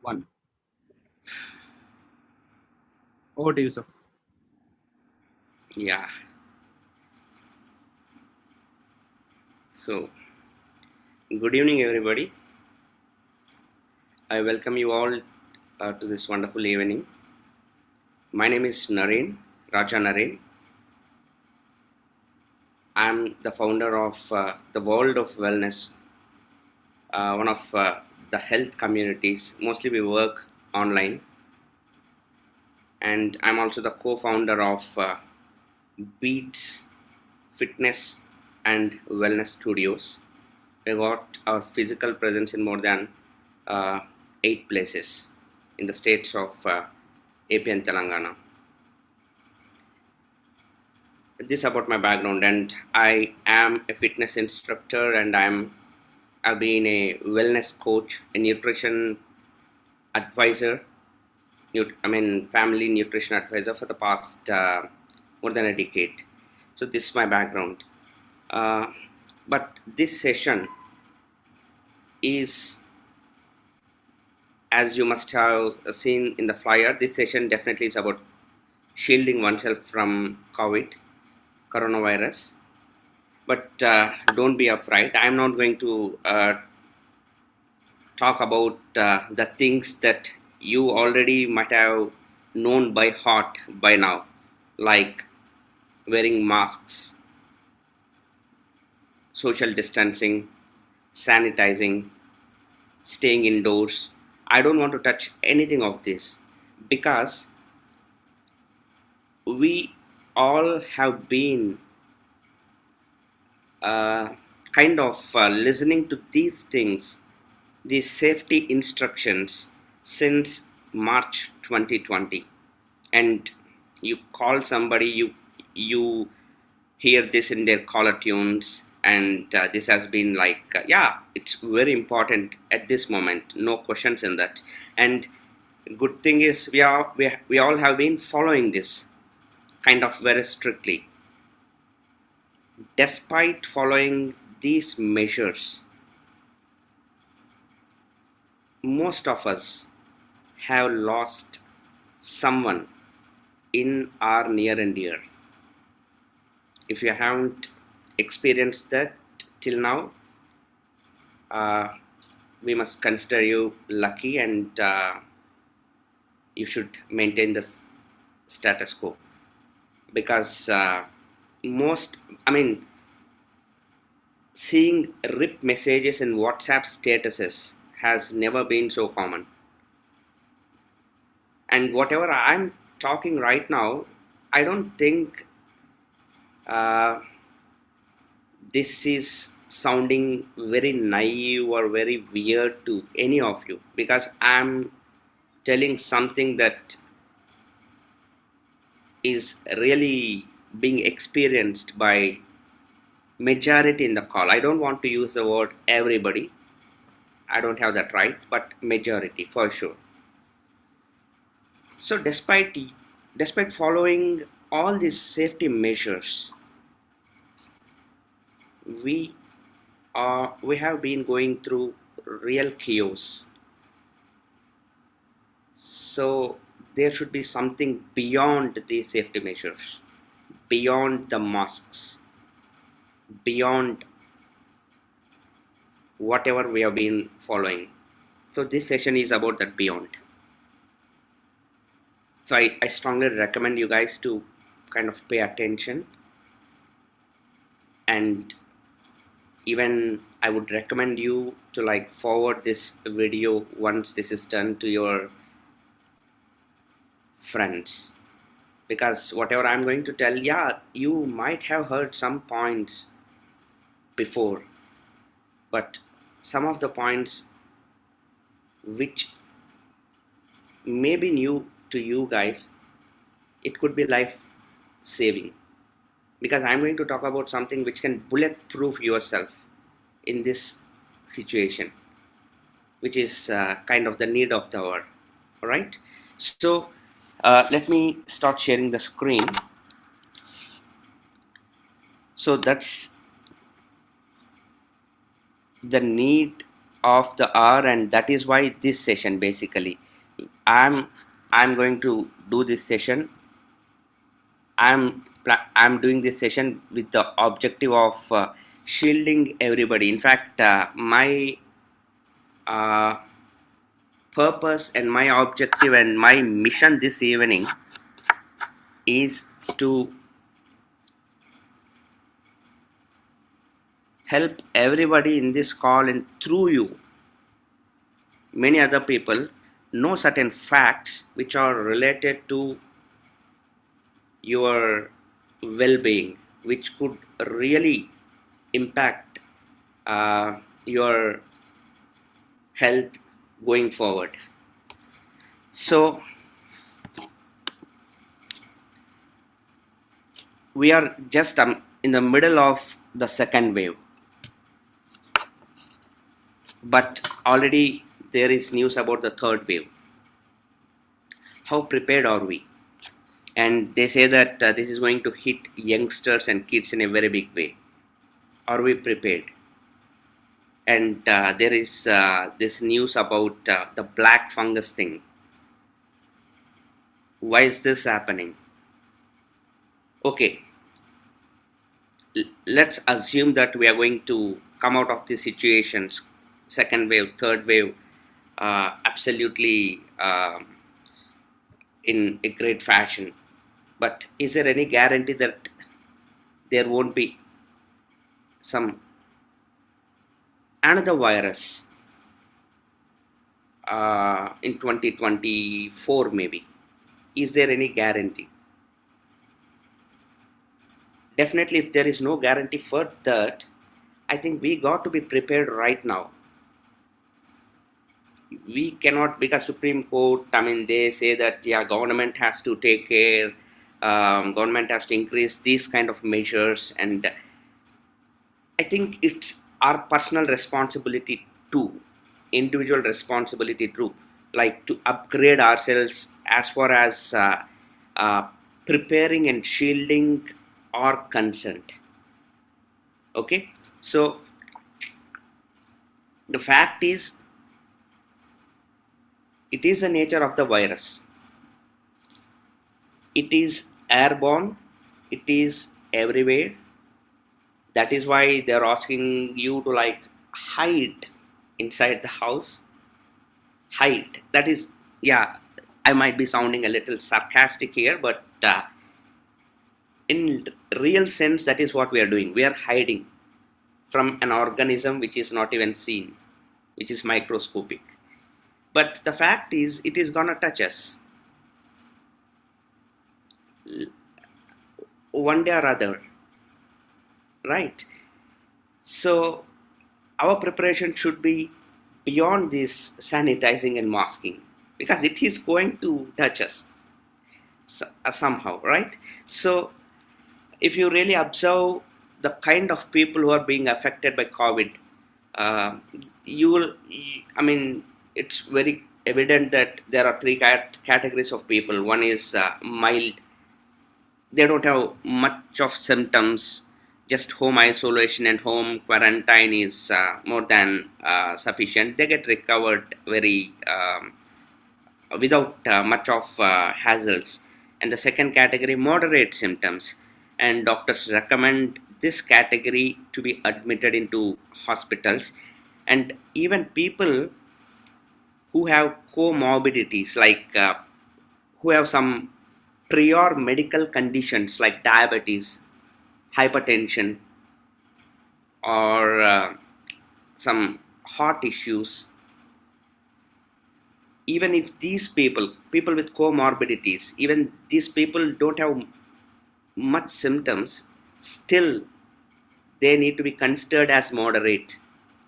One. Over to you, sir. Yeah. So, good evening, everybody. I welcome you all to this wonderful evening. My name is Naren, Raja Naren. I'm the founder of the World of Wellness, one of the health communities. Mostly we work online, and I'm also the co-founder of Beats Fitness and Wellness Studios. We got our physical presence in more than 8 places in the states of AP and Telangana. This about my background, and I am a fitness instructor, and I've been a wellness coach, a nutrition advisor, family nutrition advisor for the past more than a decade. So this is my background. Uh, but this session is, as you must have seen in the flyer, this session definitely is about shielding oneself from coronavirus. But don't be afraid. I'm not going to talk about the things that you already might have known by heart by now, like wearing masks, social distancing, sanitizing, staying indoors. I don't want to touch anything of this because we all have been uh, kind of listening to these things, these safety instructions, since March 2020. And you call somebody, you hear this in their caller tunes, and this has been like, yeah, it's very important at this moment, no questions in that. And good thing is we all have been following this kind of very strictly. Despite following these measures, most of us have lost someone in our near and dear. If you haven't experienced that till now, uh, we must consider you lucky, and you should maintain the status quo, because most, I mean, seeing rip messages in WhatsApp statuses has never been so common. And whatever I'm talking right now, I don't think uh, this is sounding very naive or very weird to any of you, because I'm telling something that is really being experienced by majority in the call. I don't want to use the word everybody, I don't have that right, but majority for sure. So despite following all these safety measures, we we have been going through real chaos. So there should be something beyond these safety measures, beyond the masks, beyond whatever we have been following. So this session is about that beyond. So I strongly recommend you guys to kind of pay attention, and even I would recommend you to like forward this video once this is done to your friends, because whatever I'm going to tell, yeah, you might have heard some points before, but some of the points which may be new to you guys, it could be life saving, because I'm going to talk about something which can bulletproof yourself in this situation, which is kind of the need of the hour. All right. So let me start sharing the screen. So that's the need of the hour, and that is why this session basically I'm going to do this session. I'm doing this session with the objective of shielding everybody. In fact, my uh, purpose and my objective and my mission this evening is to help everybody in this call, and through you many other people know certain facts which are related to your well-being, which could really impact your health going forward. So we are just in the middle of the second wave, but already there is news about the third wave. How prepared are we? And they say that this is going to hit youngsters and kids in a very big way. Are we prepared? And there is this news about the black fungus thing. Why is this happening? Okay, let's assume that we are going to come out of these situations, second wave, third wave, absolutely in a great fashion. But is there any guarantee that there won't be some another virus in 2024 maybe? Is there any guarantee? Definitely, if there is no guarantee for that, I think we got to be prepared right now. We cannot, because Supreme Court, I mean, they say that yeah, government has to take care, government has to increase these kind of measures, and I think it's our personal responsibility too, individual responsibility too, like to upgrade ourselves as far as preparing and shielding are concerned. Okay, so the fact is, it is the nature of the virus. It is airborne, it is everywhere. That is why they're asking you to like hide inside the house. Hide. That is, yeah, I might be sounding a little sarcastic here, but in real sense, that is what we are doing. We are hiding from an organism which is not even seen, which is microscopic. But the fact is, it is gonna touch us one day or other, right? So our preparation should be beyond this sanitizing and masking, because it is going to touch us somehow, right? So if you really observe the kind of people who are being affected by COVID, uh, you will, I mean, it's very evident that there are three categories of people. One is mild, they don't have much of symptoms, just home isolation and home quarantine is more than sufficient. They get recovered very without much of hassles. And the second category, moderate symptoms, and doctors recommend this category to be admitted into hospitals. And even people who have comorbidities, like who have some prior medical conditions like diabetes, hypertension, or some heart issues, even if these people with comorbidities, even these people don't have much symptoms, still they need to be considered as moderate,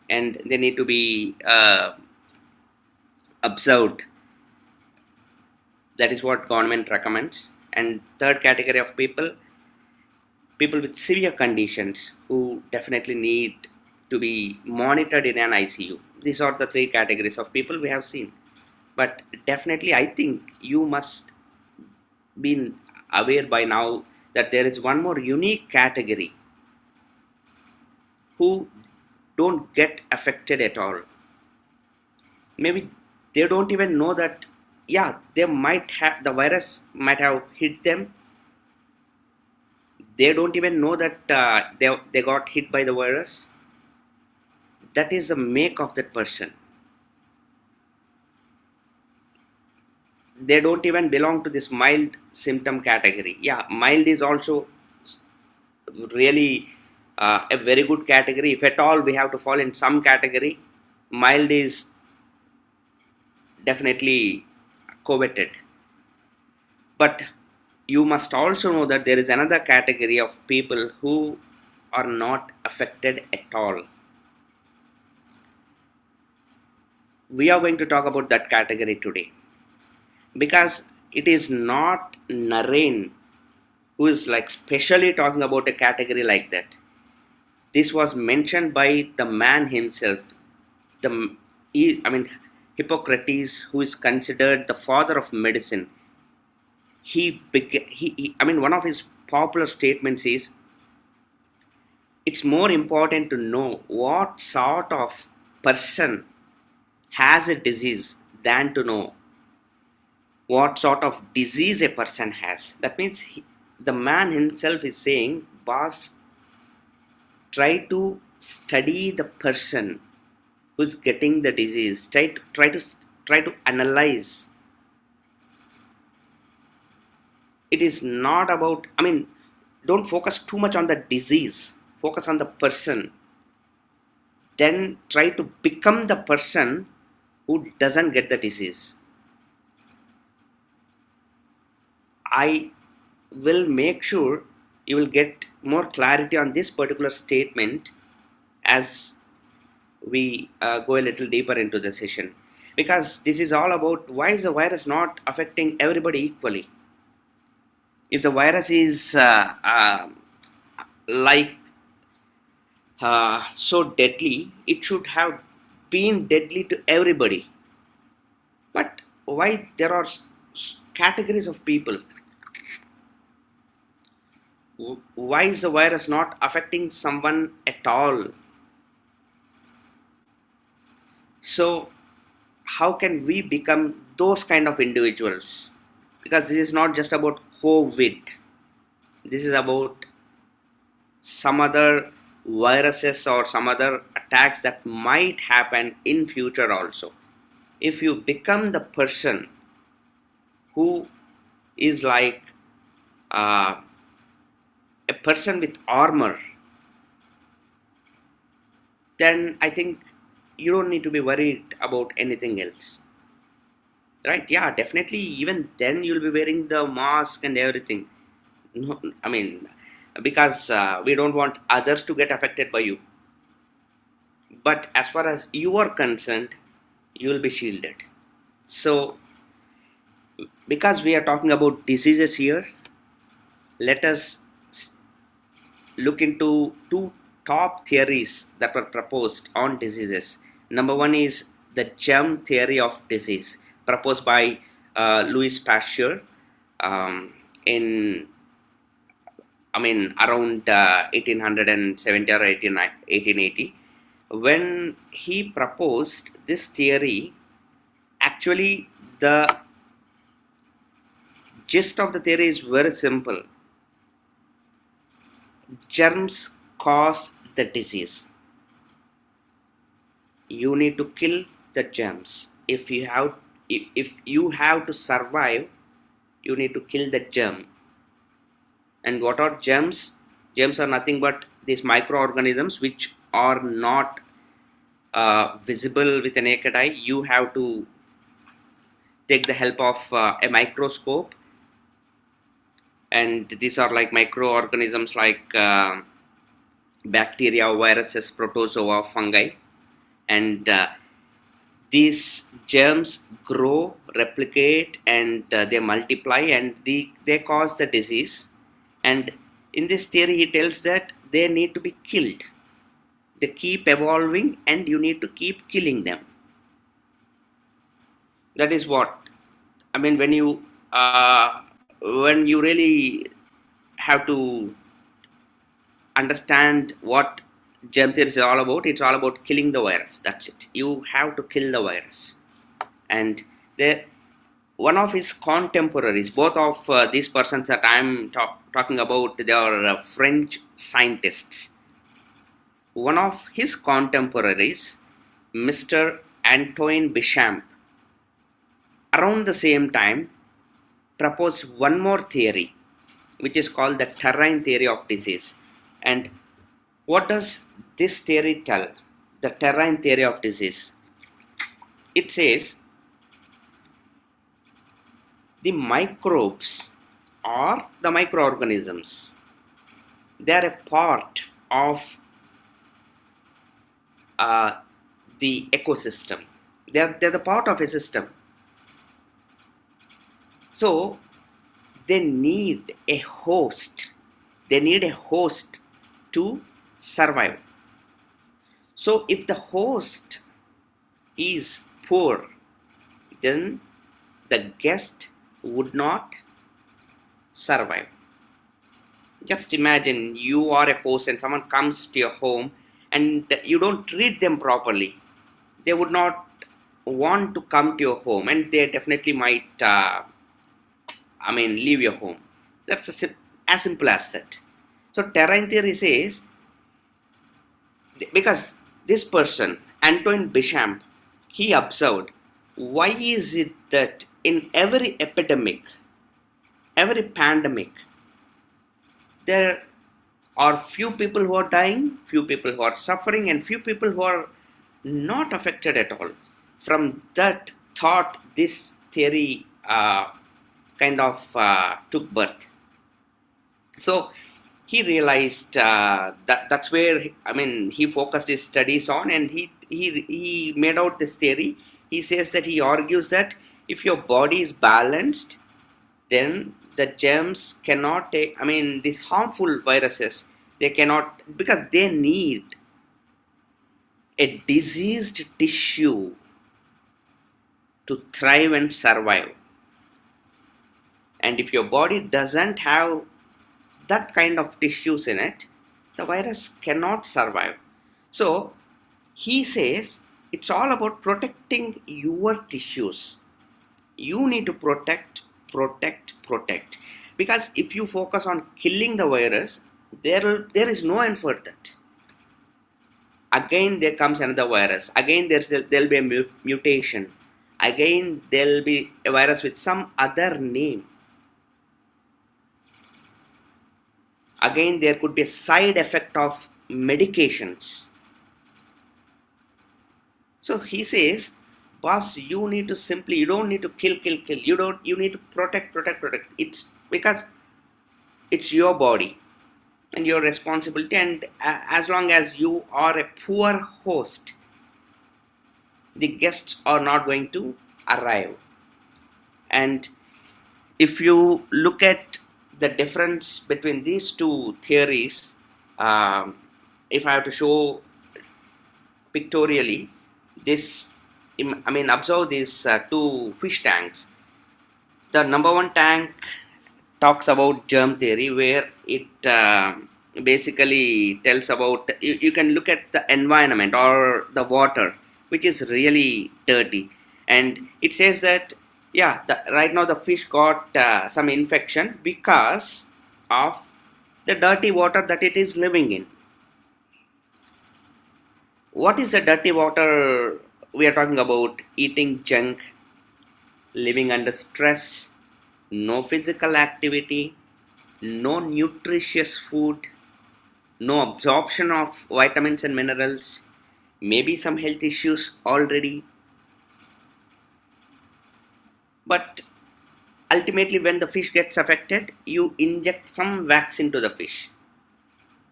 and they need to be observed. That is what government recommends. And third category of people with severe conditions who definitely need to be monitored in an ICU. These are the three categories of people we have seen. But definitely, I think you must be aware by now that there is one more unique category who don't get affected at all. maybe they don't even know that, yeah, they might have, the virus might have hit them. They don't even know that they got hit by the virus. That is the make of that person. They don't even belong to this mild symptom category. Yeah, mild is also really a very good category. If at all we have to fall in some category, mild is definitely coveted. But you must also know that there is another category of people who are not affected at all. We are going to talk about that category today, because it is not Naren who is like specially talking about a category like that. This was mentioned by the man himself, the I mean Hippocrates, who is considered the father of medicine. I mean, one of his popular statements is, it's more important to know what sort of person has a disease than to know what sort of disease a person has. That means the man himself is saying, boss, try to study the person who's getting the disease. Try to analyze. It is not about, I mean, don't focus too much on the disease. Focus on the person. Then try to become the person who doesn't get the disease. I will make sure you will get more clarity on this particular statement as we go a little deeper into the session, because this is all about why is the virus not affecting everybody equally. If the virus is like so deadly, it should have been deadly to everybody. But why there are categories of people? Why is the virus not affecting someone at all? So how can we become those kind of individuals? Because this is not just about COVID. This is about some other viruses or some other attacks that might happen in future also. If you become the person who is like a person with armor, then I think you don't need to be worried about anything else, right? Yeah, definitely, even then you'll be wearing the mask and everything. No, I mean, because we don't want others to get affected by you. But as far as you are concerned, you will be shielded. So because we are talking about diseases here, let us look into two top theories that were proposed on diseases. Number one is the germ theory of disease, proposed by Louis Pasteur in, I mean, around 1870 or 1880. When he proposed this theory, actually the gist of the theory is very simple. Germs cause the disease. You need to kill the germs. If you have to survive, you need to kill the germ. And what are germs? Germs are nothing but these microorganisms which are not visible with the naked eye. You have to take the help of a microscope, and these are like microorganisms like bacteria, viruses, protozoa, fungi, and these germs grow, replicate, and they multiply, and they cause the disease. And in this theory, he tells that they need to be killed. They keep evolving, and you need to keep killing them. That is what I mean when you really have to understand what germ theory is all about. It's all about killing the virus. That's it. You have to kill the virus. And they, one of his contemporaries, both of these persons that I'm talking about, they are French scientists. One of his contemporaries, Mr. Antoine Béchamp, around the same time proposed one more theory, which is called the terrain theory of disease. And what does this theory tell? The terrain theory of disease. It says the microbes or the microorganisms, they are a part of the ecosystem. They're the part of a system. So they need a host. They need a host to survive. So if the host is poor, then the guest would not survive. Just imagine you are a host and someone comes to your home and you don't treat them properly. They would not want to come to your home, and they definitely might leave your home. That's as simple as that. So terrain theory says, because this person, Antoine Béchamp, he observed, why is it that in every epidemic, every pandemic, there are few people who are dying, few people who are suffering, and few people who are not affected at all. From that thought, this theory took birth. So he realized that's where he focused his studies on, and he made out this theory. He says that he argues that if your body is balanced, then the germs cannot take, these harmful viruses, they cannot, because they need a diseased tissue to thrive and survive. And if your body doesn't have that kind of tissues in it, the virus cannot survive. So he says it's all about protecting your tissues. You need to protect. Because if you focus on killing the virus, there is no end for that. Again there comes another virus. Again there'll be a mutation. Again there'll be a virus with some other name. Again there could be a side effect of medications. So he says, boss, you don't need to kill. You need to protect. It's because it's your body and your responsibility, and as long as you are a poor host, the guests are not going to arrive. And if you look at the difference between these two theories, if I have to show pictorially, observe these two fish tanks. The number one tank talks about germ theory, where it basically tells about, you can look at the environment or the water, which is really dirty, and it says that right now the fish got some infection because of the dirty water that it is living in. What is the dirty water we are talking about? Eating junk, living under stress, no physical activity, no nutritious food, no absorption of vitamins and minerals, maybe some health issues already. But ultimately, when the fish gets affected, you inject some wax into the fish.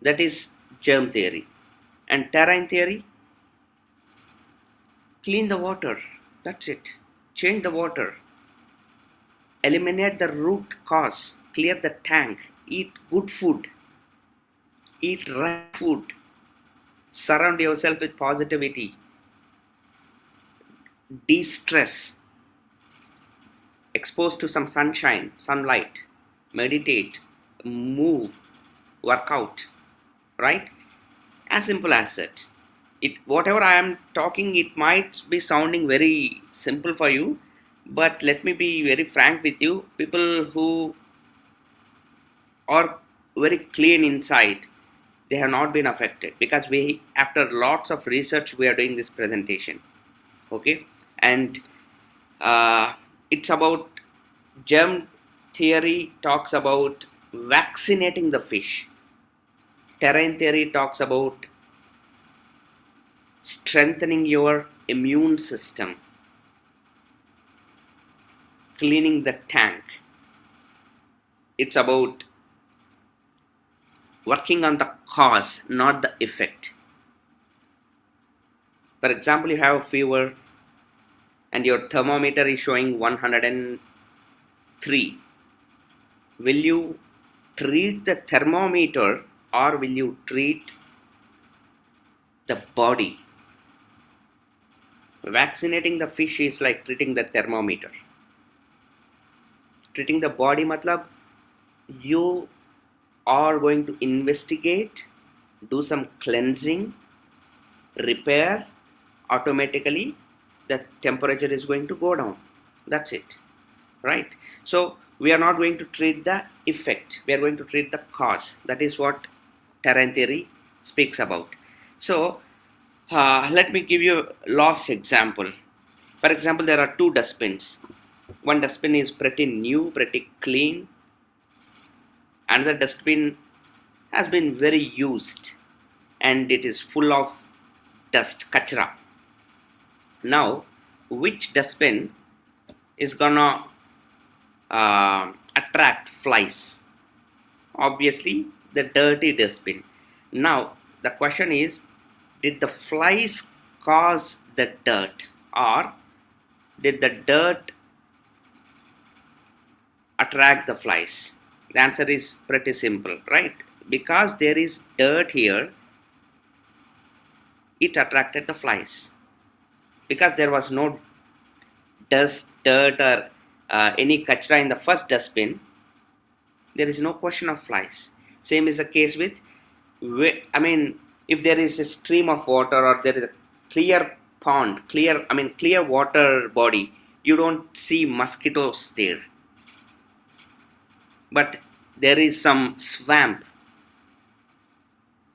That is germ theory. And terrain theory, clean the water. That's it. Change the water. Eliminate the root cause. Clear the tank. Eat good food. Eat right food. Surround yourself with positivity. De-stress. Expose to some sunshine, sunlight. Meditate. Move. Work out. Right? As simple as that. Whatever I am talking, it might be sounding very simple for you, but let me be very frank with you. People who are very clean inside, they have not been affected, because we, after lots of research, we are doing this presentation. Okay, and uh, it's about germ theory talks about vaccinating the fish. Terrain theory talks about strengthening your immune system, cleaning the tank. It's about working on the cause, not the effect. For example, you have a fever and your thermometer is showing 103. Will you treat the thermometer or will you treat the body? Vaccinating the fish is like treating the thermometer. Treating the body matlab you are going to investigate, do some cleansing, repair, automatically the temperature is going to go down. That's it, right? So we are not going to treat the effect, we are going to treat the cause. That is what terrain theory speaks about. So let me give you a last example. For example, there are two dustbins. One dustbin is pretty new, pretty clean. Another dustbin has been very used and it is full of dust, kachra. Now, which dustbin is gonna attract flies? Obviously, the dirty dustbin. Now, the question is, did the flies cause the dirt, or did the dirt attract the flies? The answer is pretty simple, right? Because there is dirt here, it attracted the flies. Because there was no dust, dirt, or any kachra in the first dustbin, there is no question of flies. Same is the case with, I mean, if there is a stream of water or there is a clear pond, clear water body, you don't see mosquitoes there. But there is some swamp,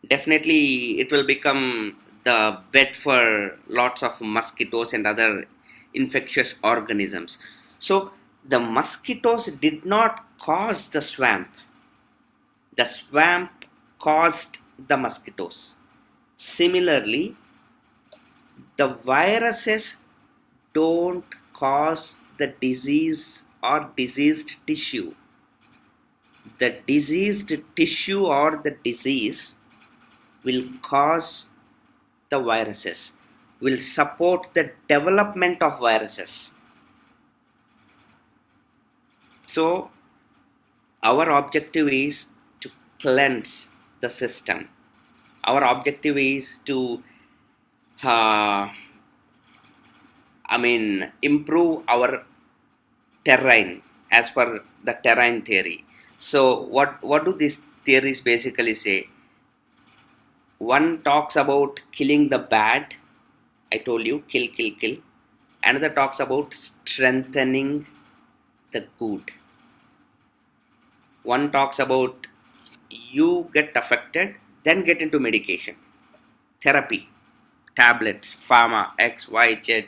definitely it will become the bed for lots of mosquitoes and other infectious organisms. So the mosquitoes did not cause the swamp caused the mosquitoes. Similarly, the viruses don't cause the disease or diseased tissue. The diseased tissue or the disease will cause the viruses, will support the development of viruses. So our objective is to cleanse the system. Our objective is to improve our terrain as per the terrain theory. So what do these theories basically say? One talks about killing the bad. I told you, kill, kill, kill. Another talks about strengthening the good. One talks about you get affected, then get into medication, therapy, tablets, pharma, X, Y, Z,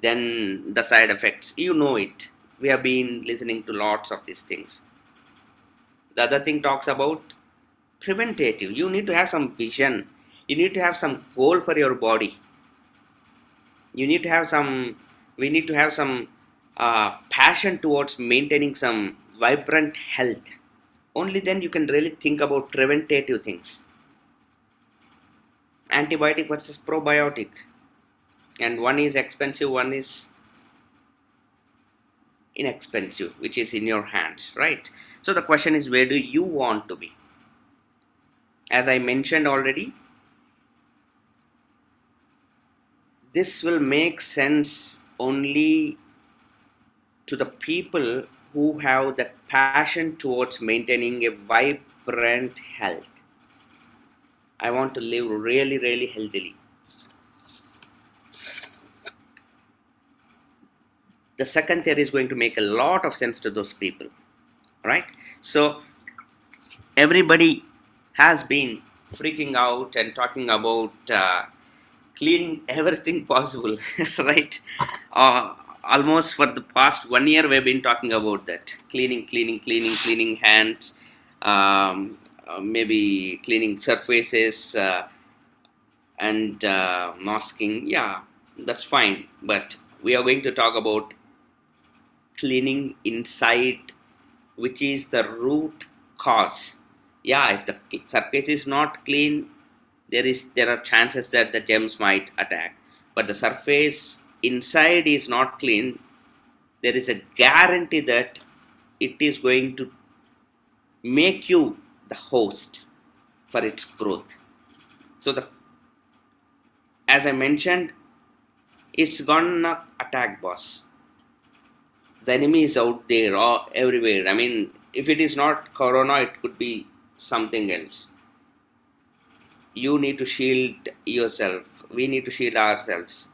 then the side effects. You know it. We have been listening to lots of these things. The other thing talks about preventative. You need to have some vision. You need to have some goal for your body. You need to have some, we need to have some passion towards maintaining some vibrant health. Only then you can really think about preventative things. Antibiotic versus probiotic. And one is expensive, one is inexpensive, which is in your hands, right? So the question is, where do you want to be? As I mentioned already, this will make sense only to the people who have the passion towards maintaining a vibrant health. I want to live really, really healthily. the second theory is going to make a lot of sense to those people, right? So everybody has been freaking out and talking about cleaning everything possible, right? Almost for the past 1 year, we've been talking about that cleaning hands, maybe cleaning surfaces, and masking. Yeah, that's fine, but we are going to talk about cleaning inside, which is the root cause. Yeah, if the surface is not clean, there are chances that the germs might attack. But the surface inside is not clean, there is a guarantee that it is going to make you the host for its growth. So the, as I mentioned, it's gonna attack, boss. The enemy is out there or everywhere. I mean, if it is not corona, it could be something else. You need to shield yourself. We need to shield ourselves.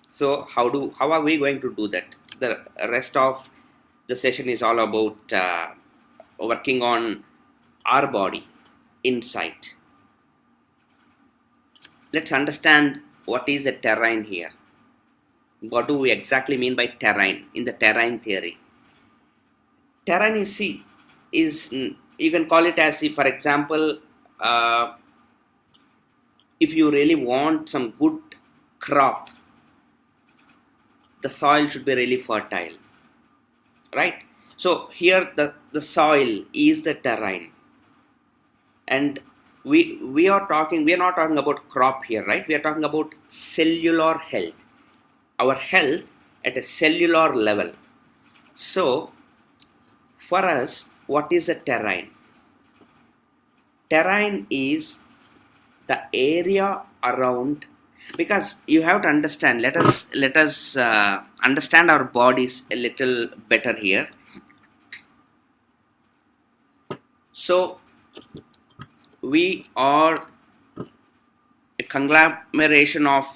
So how are we going to do that? The rest of the session is all about working on our body inside. Let's understand what is a terrain here. What do we exactly mean by terrain in the terrain theory? Terrain is, you can call it as, for example, if you really want some good crop, the soil should be really fertile, right? So here the soil is the terrain, and we are not talking about crop here, right? We are talking about cellular health, our health at a cellular level. So for us, what is a terrain? Terrain is the area around, because you have to understand, let us understand our bodies a little better here. So we are a conglomeration of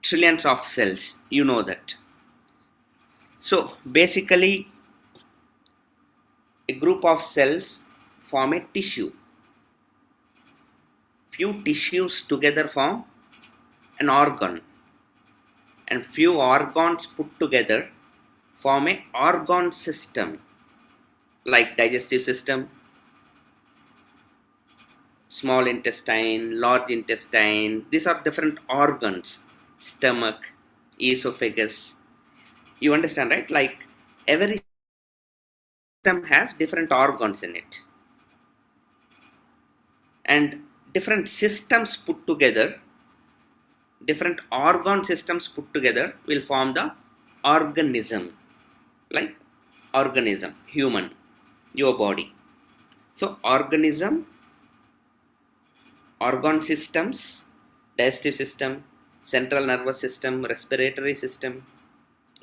trillions of cells, you know that. So basically a group of cells form a tissue. Few tissues together form an organ, and few organs put together form a organ system, like digestive system, small intestine, large intestine. These are different organs. Stomach, esophagus. You understand, right? Like every system has different organs in it, and different systems put together, different organ systems put together will form the organism, like organism, human, your body. So organism, organ systems, digestive system, central nervous system, respiratory system,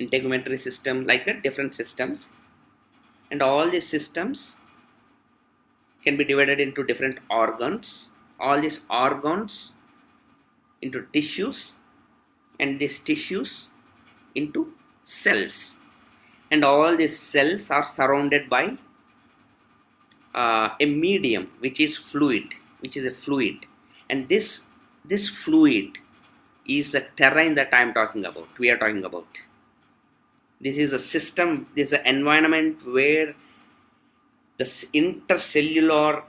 integumentary system, like that, different systems. And all these systems can be divided into different organs. All these organs into tissues, and these tissues into cells. And all these cells are surrounded by a medium, which is a fluid. And this fluid is the terrain that I am talking about, we are talking about. This is a system, this is an environment where the intercellular,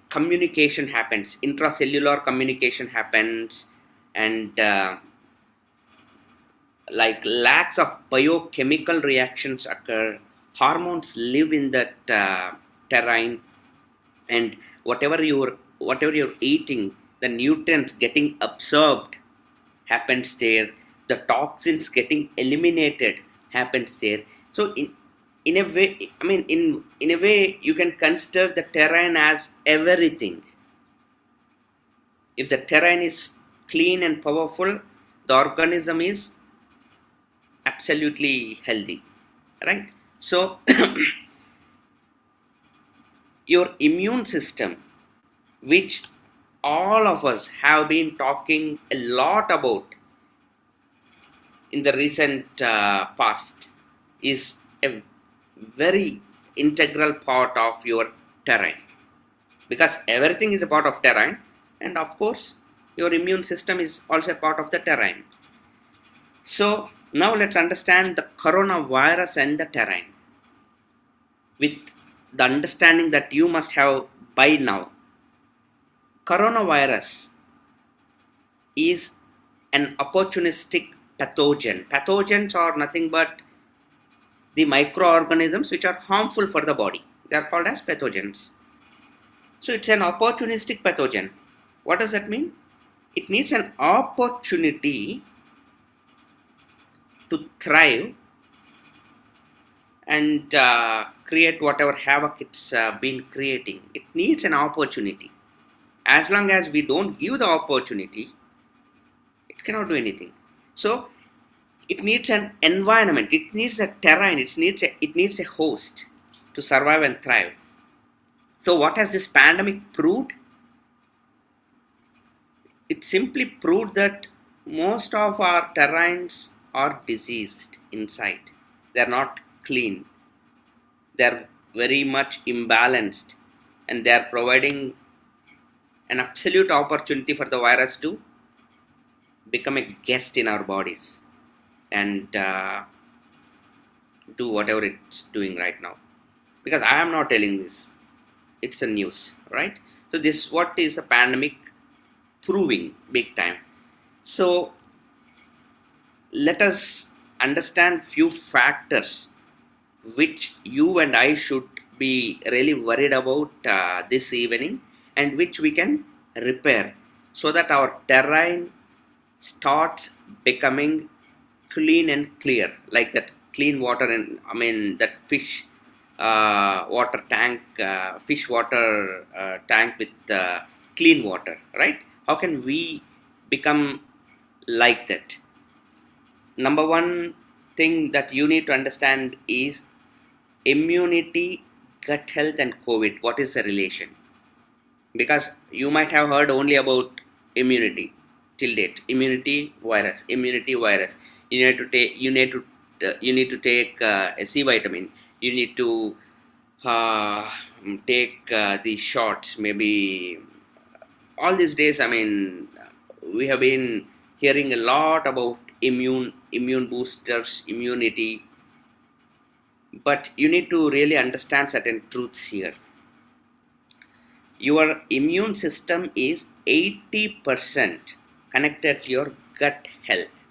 communication happens, intracellular communication happens, and like lakhs of biochemical reactions occur. Hormones live in that terrain, and whatever you're eating, the nutrients getting absorbed happens there. The toxins getting eliminated happens there. So in a way, I mean, in a way, you can consider the terrain as everything. If the terrain is clean and powerful, the organism is absolutely healthy, right? So your immune system, which all of us have been talking a lot about, in the recent past is a very integral part of your terrain, because everything is a part of terrain, and of course your immune system is also a part of the terrain. So now let's understand the coronavirus and the terrain with the understanding that you must have by now. Coronavirus is an opportunistic pathogen. Pathogens are nothing but the microorganisms which are harmful for the body. They are called as pathogens. So it's an opportunistic pathogen. What does that mean? It needs an opportunity to thrive and create whatever havoc it's been creating. It needs an opportunity. As long as we don't give the opportunity, it cannot do anything. So it needs an environment, it needs a terrain, it needs a host to survive and thrive. So what has this pandemic proved? It simply proved that most of our terrains are diseased inside. They are not clean. They are very much imbalanced, and they are providing an absolute opportunity for the virus to become a guest in our bodies and do whatever it's doing right now. Because I am not telling this, it's a news, right? So this what is a pandemic proving big time. So let us understand few factors which you and I should be really worried about this evening, and which we can repair so that our terrain starts becoming clean and clear, like that clean water, and I mean that fish water tank, fish water tank with clean water, right? How can we become like that? Number one thing that you need to understand is immunity, gut health, and COVID. What is the relation? Because you might have heard only about immunity till date. Immunity virus, immunity virus. You need to take. You need to take a C vitamin. You need to take the shots. Maybe all these days. I mean, we have been hearing a lot about immune boosters, immunity. But you need to really understand certain truths here. Your immune system is 80% connected to your gut health.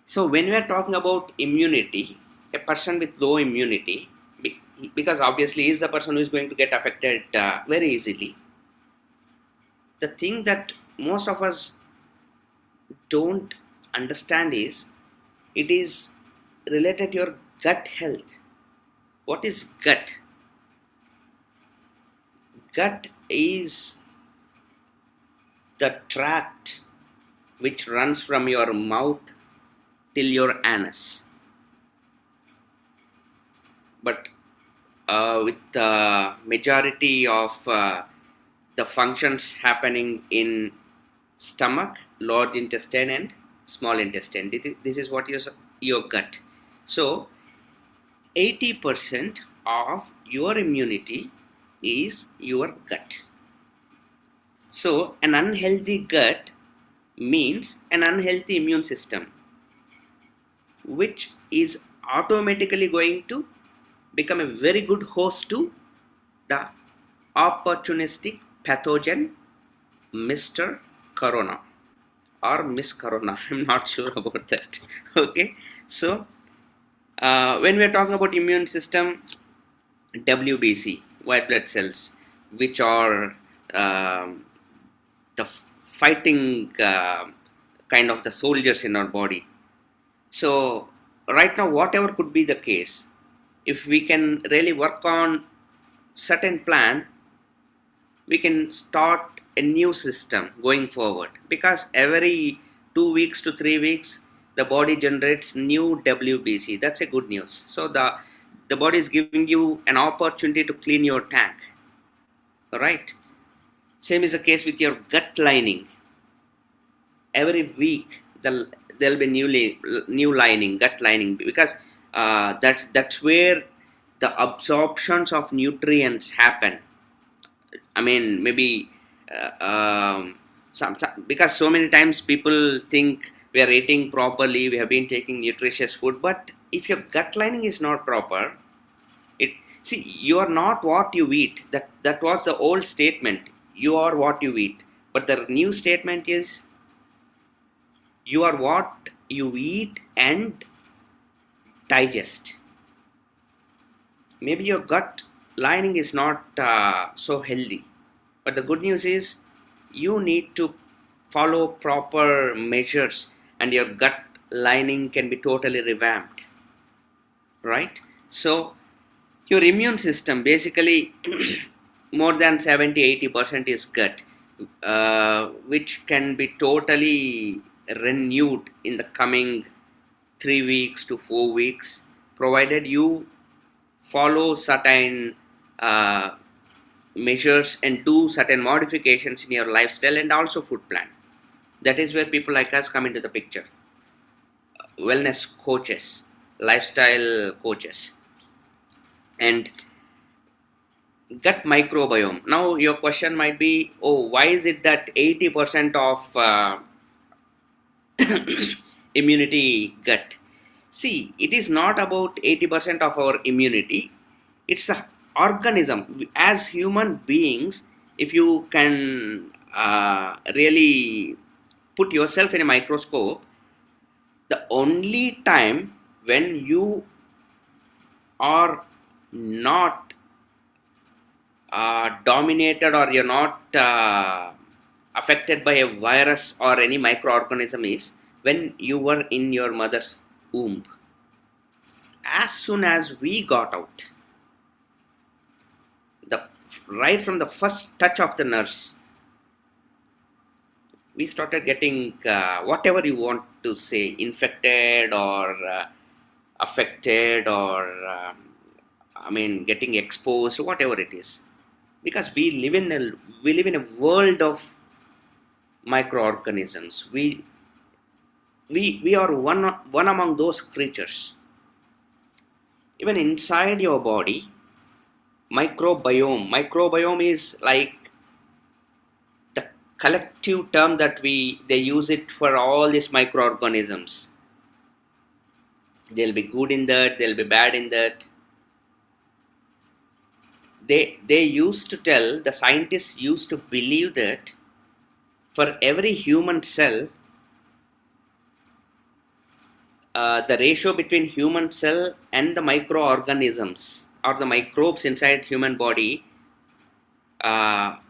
So when we are talking about immunity, a person with low immunity, because obviously is the person who is going to get affected very easily. The thing that most of us don't understand is it is related to your gut health. What is gut? Gut is the tract which runs from your mouth till your anus. But with the majority of the functions happening in stomach, large intestine, and small intestine. This is what is your gut. So 80% of your immunity is your gut. So an unhealthy gut means an unhealthy immune system, which is automatically going to become a very good host to the opportunistic pathogen Mr. Corona or Miss Corona. I'm not sure about that. Okay, so when we are talking about immune system, WBC, white blood cells, which are the fighting kind of the soldiers in our body. So right now, whatever could be the case, if we can really work on certain plan, we can start a new system going forward, because every 2 weeks to 3 weeks the body generates new WBC. That's a good news. So the body is giving you an opportunity to clean your tank. Right? Same is the case with your gut lining. Every week there there'll be new lining, gut lining, because that's where the absorptions of nutrients happen. I mean, maybe because so many times people think we are eating properly, we have been taking nutritious food, but if your gut lining is not proper, it see, you are not what you eat. That was the old statement. You are what you eat. But the new statement is you are what you eat and digest. Maybe your gut lining is not so healthy, but the good news is you need to follow proper measures and your gut lining can be totally revamped, right? So your immune system basically more than 70-80% is gut, which can be totally renewed in the coming 3 weeks to 4 weeks, provided you follow certain measures and do certain modifications in your lifestyle and also food plan. That is where people like us come into the picture. Wellness coaches, lifestyle coaches, and gut microbiome. Now your question might be, oh, why is it that 80% of immunity gut? See, it is not about 80% of our immunity. It's the organism. As human beings, if you can really put yourself in a microscope, the only time when you are not dominated or you're not affected by a virus or any microorganism is when you were in your mother's womb. As soon as we got out, right from the first touch of the nurse, we started getting whatever you want to say, infected or affected or getting exposed, whatever it is, because we live in a world of microorganisms. We are one among those creatures. Even inside your body, microbiome is like the collective term that they use it for all these microorganisms. They'll be good in that, they'll be bad in that. They used to tell, the scientists used to believe that for every human cell, the ratio between human cell and the microorganisms or the microbes inside human body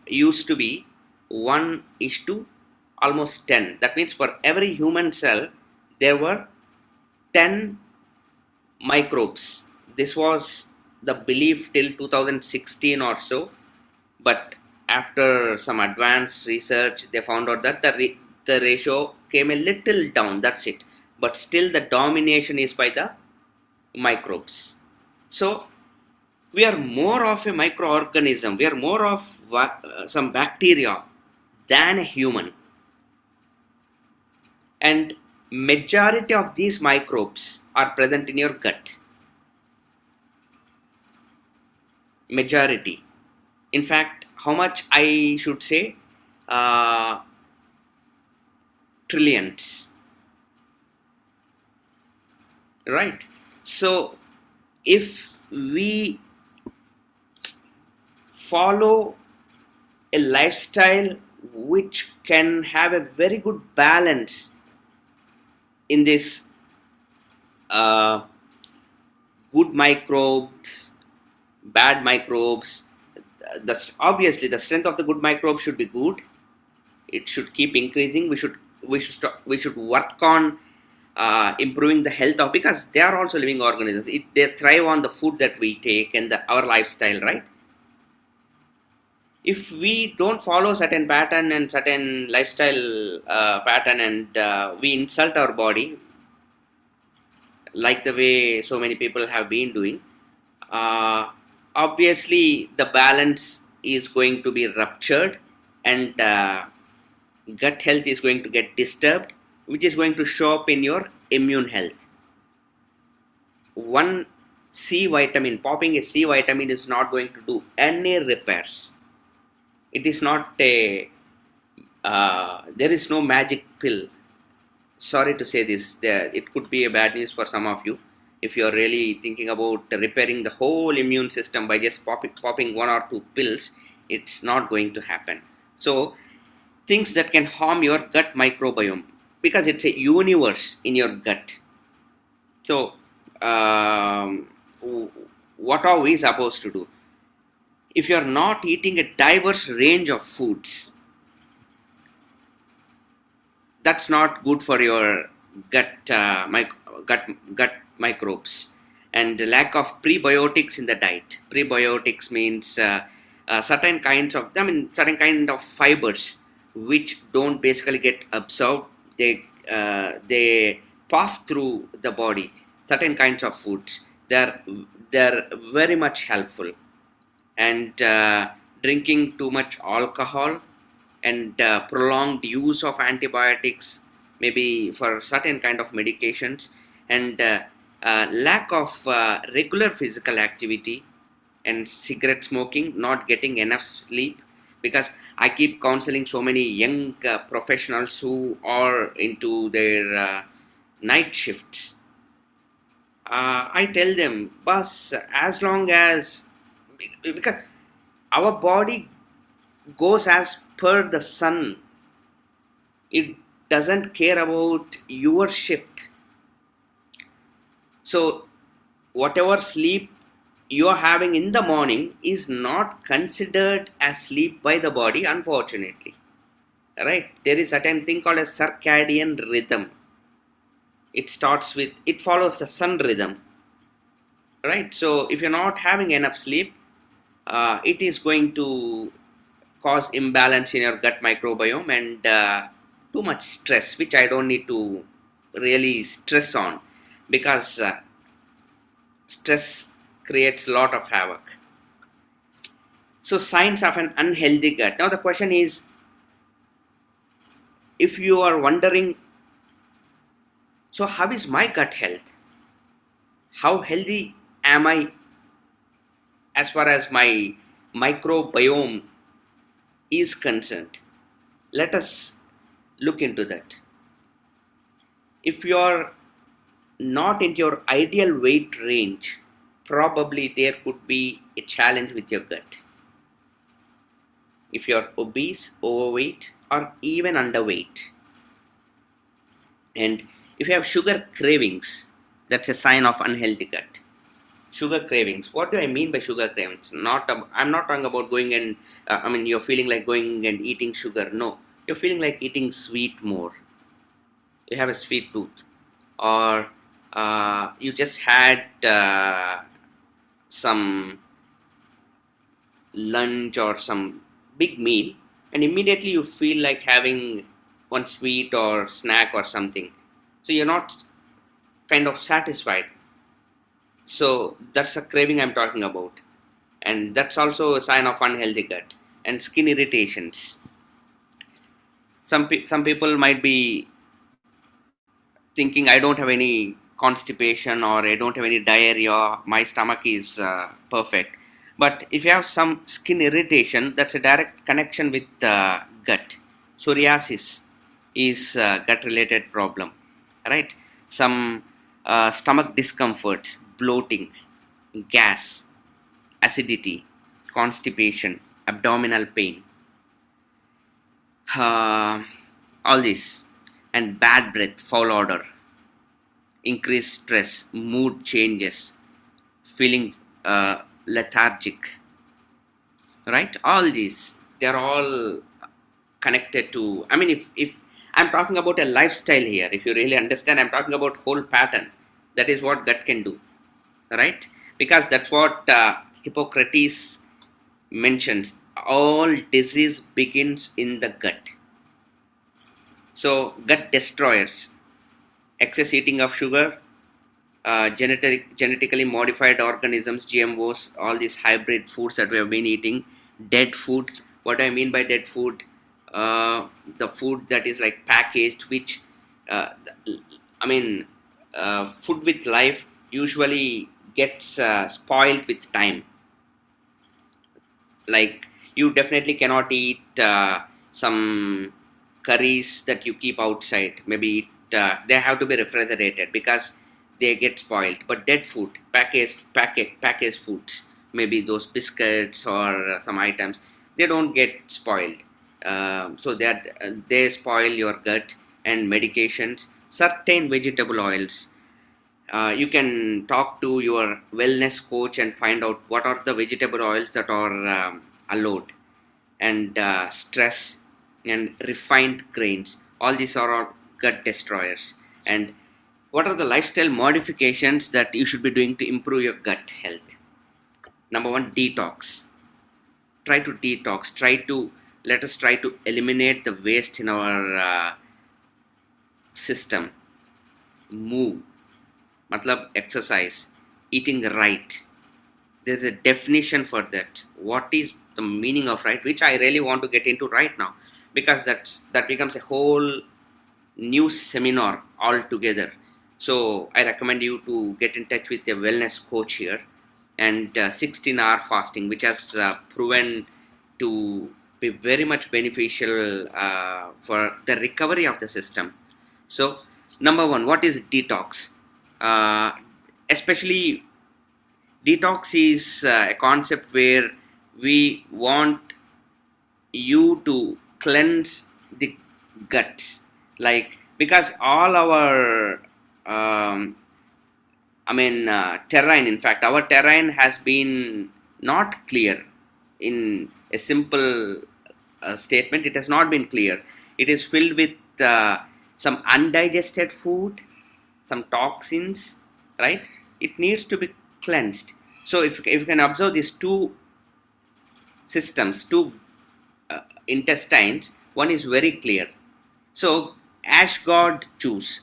used to be 1:10. That means for every human cell there were 10 microbes. This was the belief till 2016 or so, but after some advanced research they found out that the ratio came a little down, that's it, but still the domination is by the microbes. So we are more of a microorganism, we are more of some bacteria than a human, and majority of these microbes are present in your gut. Majority. In fact, how much I should say? Trillions. Right? So, if we follow a lifestyle which can have a very good balance in this good microbes, bad microbes, obviously the strength of the good microbes should be good. It should keep increasing. We should work on improving the health of, because they are also living organisms. They thrive on the food that we take and our lifestyle, right? If we don't follow certain pattern and certain lifestyle pattern and we insult our body like the way so many people have been doing, obviously the balance is going to be ruptured and gut health is going to get disturbed, which is going to show up in your immune health. One C vitamin, popping a C vitamin is not going to do any repairs. It is not a, there is no magic pill. Sorry to say this, it could be a bad news for some of you. If you are really thinking about repairing the whole immune system by just popping one or two pills, it's not going to happen. So, things that can harm your gut microbiome, because it's a universe in your gut. So, what are we supposed to do? If you are not eating a diverse range of foods, that's not good for your gut gut microbes. And the lack of prebiotics in the diet. Prebiotics means certain kinds of, certain kind of fibers which don't basically get absorbed. They pass through the body. Certain kinds of foods, they're very much helpful. And drinking too much alcohol and prolonged use of antibiotics, maybe for certain kind of medications, and lack of regular physical activity, and cigarette smoking, not getting enough sleep. Because I keep counseling so many young professionals who are into their night shifts. I tell them, boss, as long as, because our body goes as per the sun, it doesn't care about your shift. So, whatever sleep you are having in the morning is not considered as sleep by the body, unfortunately. Right? There is a certain thing called a circadian rhythm. It follows the sun rhythm. Right? So, if you're not having enough sleep, it is going to cause imbalance in your gut microbiome and too much stress, which I don't need to really stress on, because stress creates a lot of havoc. So, signs of an unhealthy gut. Now, the question is, if you are wondering, so how is my gut health? How healthy am I as far as my microbiome is concerned? Let us look into that. If you are not in your ideal weight range, probably there could be a challenge with your gut. If you are obese, overweight, or even underweight, and if you have sugar cravings, that's a sign of unhealthy gut. Sugar cravings. What do I mean by sugar cravings? I'm not talking about going and you're feeling like going and eating sugar. No, you're feeling like eating sweet more. You have a sweet tooth, or you just had some lunch or some big meal, and immediately you feel like having one sweet or snack or something. So you're not kind of satisfied. So that's a craving I'm talking about, and that's also a sign of unhealthy gut. And skin irritations. Some people might be thinking, I don't have any constipation or I don't have any diarrhea, my stomach is perfect. But if you have some skin irritation, that's a direct connection with gut. Psoriasis is a gut related problem, right? Some stomach discomforts, bloating, gas, acidity, constipation, abdominal pain, uh, all this, and bad breath, foul odor, increased stress, mood changes, feeling lethargic, right? All these, they're all connected to, if I'm talking about a lifestyle here, if you really understand, I'm talking about whole pattern. That is what gut can do, right? Because that's what Hippocrates mentions. All disease begins in the gut. So, gut destroyers, excess eating of sugar, genetically modified organisms, GMOs, all these hybrid foods that we have been eating, dead food. What I mean by dead food, the food that is like packaged, which I mean, food with life usually gets spoiled with time. Like, you definitely cannot eat some curries that you keep outside. Maybe they have to be refrigerated because they get spoiled. But dead food, packaged foods, maybe those biscuits or some items, they don't get spoiled. So that they spoil your gut. And medications, certain vegetable oils, you can talk to your wellness coach and find out what are the vegetable oils that are allowed. And stress and refined grains, all these are all gut destroyers. And what are the lifestyle modifications that you should be doing to improve your gut health? Number one, detox. Try to detox. Try to eliminate the waste in our system. Move, matlab exercise, eating right. There's a definition for that. What is the meaning of right, which I really want to get into right now, because that becomes a whole new seminar altogether. So I recommend you to get in touch with a wellness coach here. And 16-hour fasting, which has proven to be very much beneficial for the recovery of the system. So number one, what is detox? Especially detox is a concept where we want you to cleanse the guts, like, because all our terrain, in fact our terrain has been not clear. In a simple statement, it has not been clear. It is filled with some undigested food, some toxins, right? It needs to be cleansed. So if you can observe these two systems, two intestines, one is very clear. So ash god juice,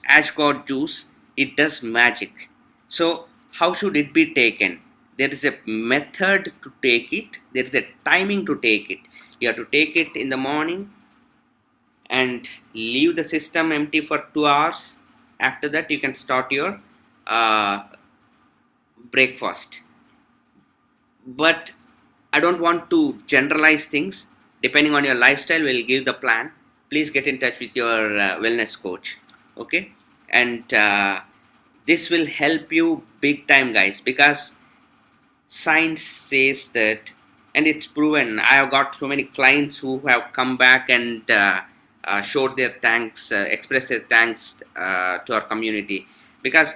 it does magic. So how should it be taken? There is a method to take it. There is a timing to take it. You have to take it in the morning and leave the system empty for 2 hours. After that, you can start your uh, breakfast. But I don't want to generalize things. Depending on your lifestyle, we'll give the plan. Please get in touch with your wellness coach. Okay, and this will help you big time, guys, because science says that, and it's proven. I have got so many clients who have come back and showed their thanks, expressed their thanks to our community, because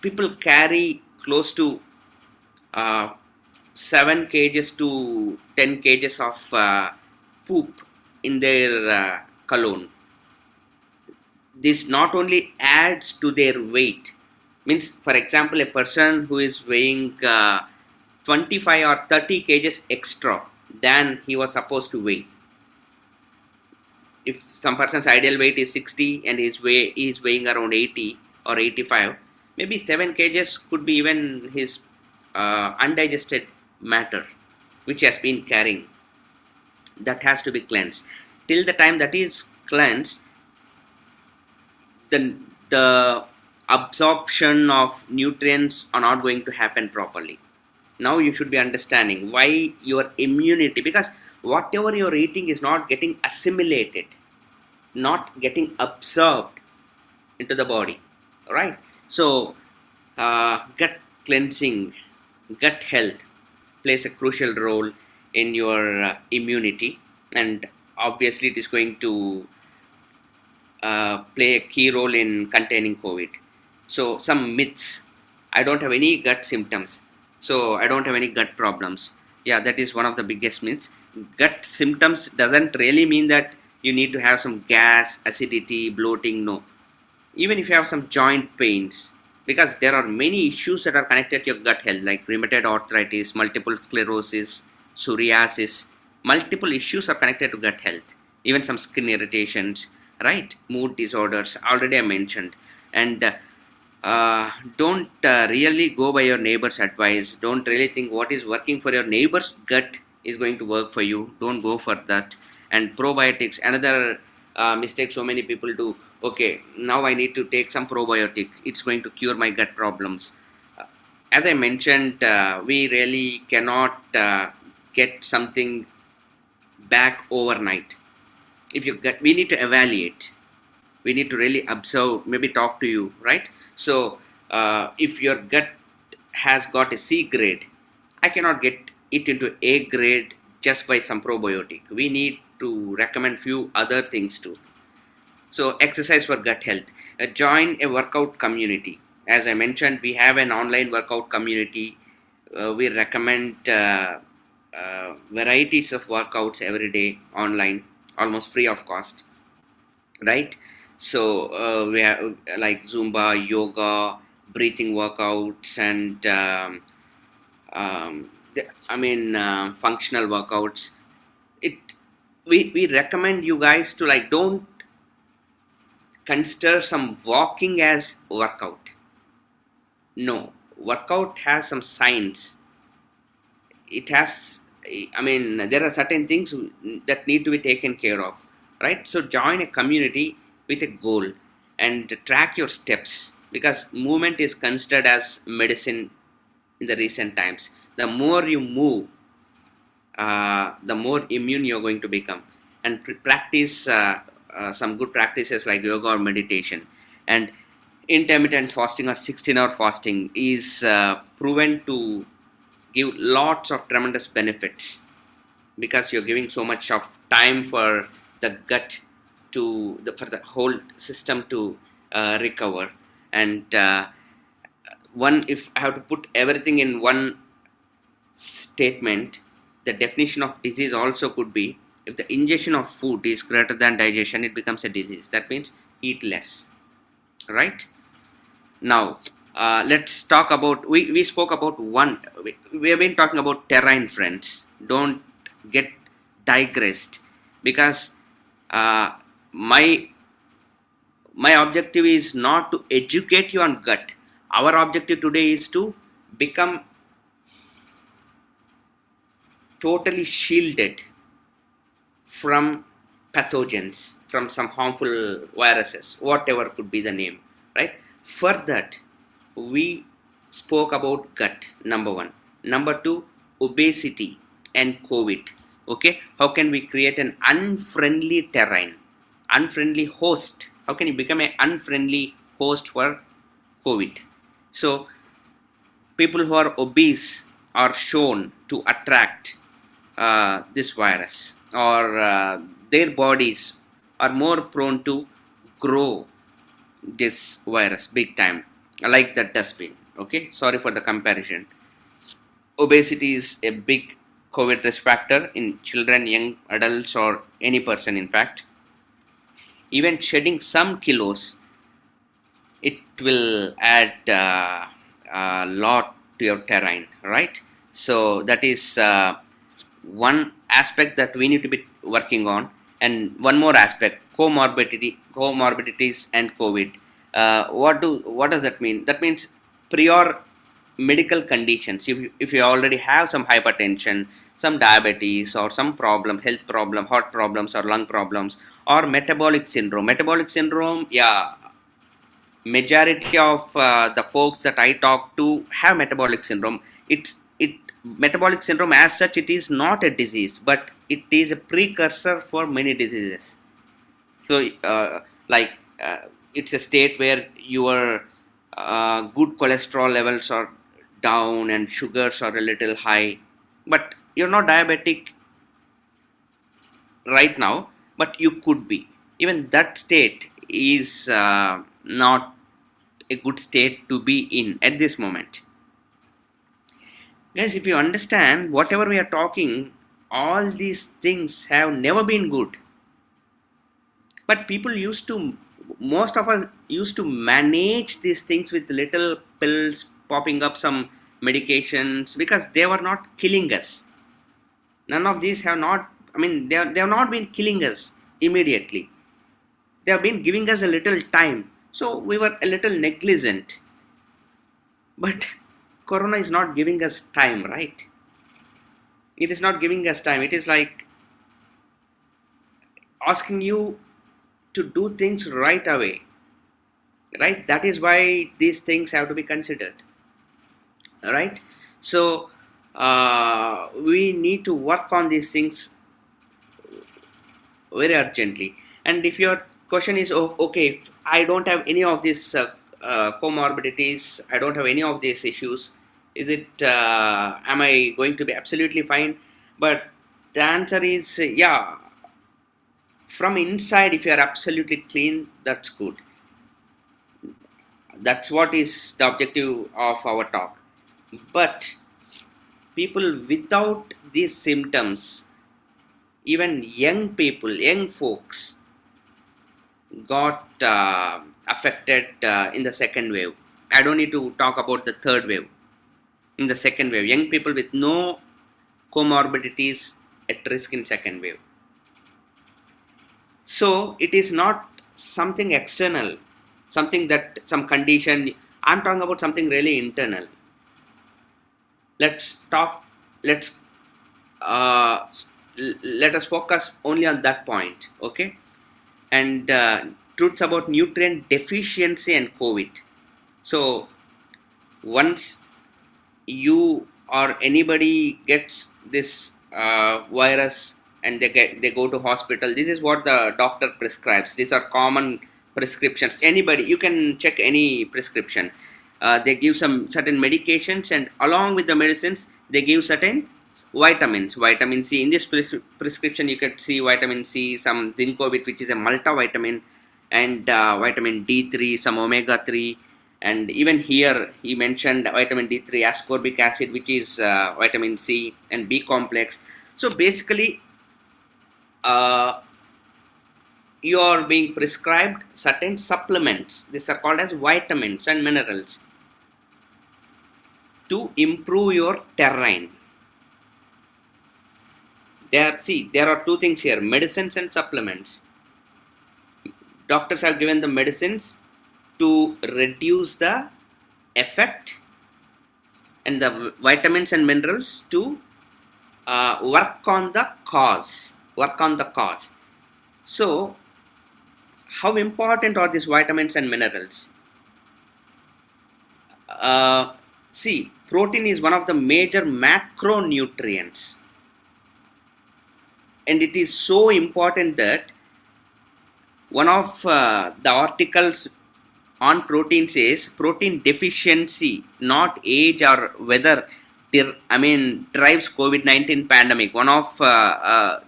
people carry close to uh, 7 kgs to 10 kgs of poop in their cologne. This not only adds to their weight, means, for example, a person who is weighing 25 or 30 kgs extra than he was supposed to weigh. If some person's ideal weight is 60 and his is weighing around 80 or 85, maybe 7 kgs could be even his undigested matter which has been carrying. That has to be cleansed. Till the time that is cleansed, the absorption of nutrients are not going to happen properly. Now you should be understanding why your immunity, because whatever you're eating is not getting assimilated, not getting absorbed into the body, right? So gut cleansing, gut health plays a crucial role in your immunity, and obviously it is going to play a key role in containing COVID. So some myths: I don't have any gut symptoms, so I don't have any gut problems. Yeah, that is one of the biggest myths. Gut symptoms doesn't really mean that you need to have some gas, acidity, bloating. No, even if you have some joint pains, because there are many issues that are connected to your gut health, like rheumatoid arthritis, multiple sclerosis, psoriasis. Multiple issues are connected to gut health. Even some skin irritations, right? Mood disorders, already I mentioned. And don't really go by your neighbor's advice. Don't really think what is working for your neighbor's gut is going to work for you. Don't go for that. And probiotics, another mistake so many people do. Okay, now I need to take some probiotic. It's going to cure my gut problems. Uh, as I mentioned, we really cannot get something back overnight. If you get, we need to evaluate. We need to really observe. Maybe talk to you, right? So, if your gut has got a C grade, I cannot get it into A grade just by some probiotic. We need to recommend few other things too. So exercise for gut health. Join a workout community. As I mentioned, we have an online workout community. We recommend varieties of workouts every day online, almost free of cost, right? So we have like Zumba, yoga, breathing workouts, and functional workouts. It we recommend you guys to like don't consider some walking as workout. No, workout has some science. It has, I mean, there are certain things that need to be taken care of, right? So join a community with a goal and track your steps, because movement is considered as medicine in the recent times. The more you move, the more immune you're going to become. And practice some good practices like yoga or meditation. And intermittent fasting or 16-hour fasting is proven to give lots of tremendous benefits, because you're giving so much of time for the gut to for the whole system to recover. And one, if I have to put everything in one statement, the definition of disease also could be, if the ingestion of food is greater than digestion, it becomes a disease. That means eat less, right? Now let's talk about, we spoke about we have been talking about terrain, friends. Don't get digressed, because my objective is not to educate you on gut. Our objective today is to become totally shielded from pathogens, from some harmful viruses, whatever could be the name, right? For that, we spoke about gut, number one. Number two, obesity and COVID. Okay, how can we create an unfriendly terrain, unfriendly host? How can you become an unfriendly host for COVID? So, people who are obese are shown to attract this virus, or their bodies are more prone to grow this virus big time, like the dustbin. Okay, sorry for the comparison. Obesity is a big COVID risk factor in children, young adults, or any person. In fact, even shedding some kilos, it will add a lot to your terrain, right? So that is one aspect that we need to be working on. And one more aspect, comorbidities and COVID. What does that mean? That means prior medical conditions. If you already have some hypertension, some diabetes, or some problem, health problem, heart problems or lung problems, or metabolic syndrome. Metabolic syndrome, yeah, majority of the folks that I talk to have metabolic syndrome. It Metabolic syndrome as such, it is not a disease, but it is a precursor for many diseases. So it's a state where your good cholesterol levels are down and sugars are a little high, but you're not diabetic right now, but you could be. Even that state is not a good state to be in at this moment. Guys, if you understand whatever we are talking, all these things have never been good. But most of us used to manage these things with little pills, popping up some medications, because they were not killing us. None of these have not, they have not been killing us immediately. They have been giving us a little time. So we were a little negligent. But Corona is not giving us time, right? It is not giving us time. It is like asking you to do things right away, right? That is why these things have to be considered, right? So we need to work on these things very urgently. And if your question is, oh, okay, I don't have any of these comorbidities, I don't have any of these issues, is it am I going to be absolutely fine? But the answer is yeah. From inside, if you are absolutely clean, that's good. That's what is the objective of our talk. But people without these symptoms, even young people, young folks, got affected in the second wave. I don't need to talk about the third wave. In the second wave, young people with no comorbidities at risk in second wave. So it is not something external, something that some condition. I'm talking about something really internal. Let's talk. Let's let us focus only on that point, okay? And truths about nutrient deficiency and COVID. So once you or anybody gets this virus and they go to hospital, this is what the doctor prescribes. These are common prescriptions. Anybody, you can check any prescription. They give some certain medications, and along with the medicines they give certain vitamins. Vitamin C in this prescription, you can see vitamin C, some Zincovit, which is a multivitamin, and vitamin D3, some omega 3, and even here he mentioned vitamin D3, ascorbic acid, which is vitamin C, and B complex. So basically you are being prescribed certain supplements. These are called as vitamins and minerals to improve your terrain. There are two things here: medicines and supplements. Doctors have given the medicines to reduce the effect, and the vitamins and minerals to work on the cause. So how important are these vitamins and minerals? See, protein is one of the major macronutrients, and it is so important that one of the articles on protein says protein deficiency, not age or whether drives COVID-19 pandemic. One of the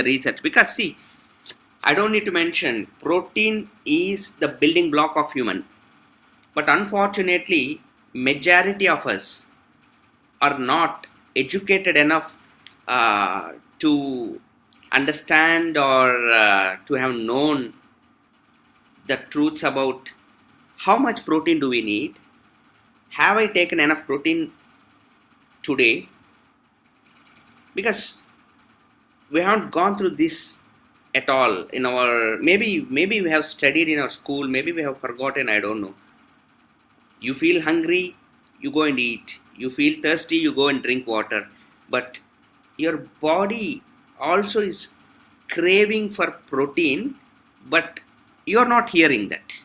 research, because see, I don't need to mention, protein is the building block of human, but unfortunately majority of us are not educated enough to understand or to have known the truths about how much protein do we need. Have I taken enough protein today? Because we haven't gone through this at all in our, maybe we have studied in our school, maybe we have forgotten, I don't know. You feel hungry, you go and eat. You feel thirsty, you go and drink water. But your body also is craving for protein, but you are not hearing that.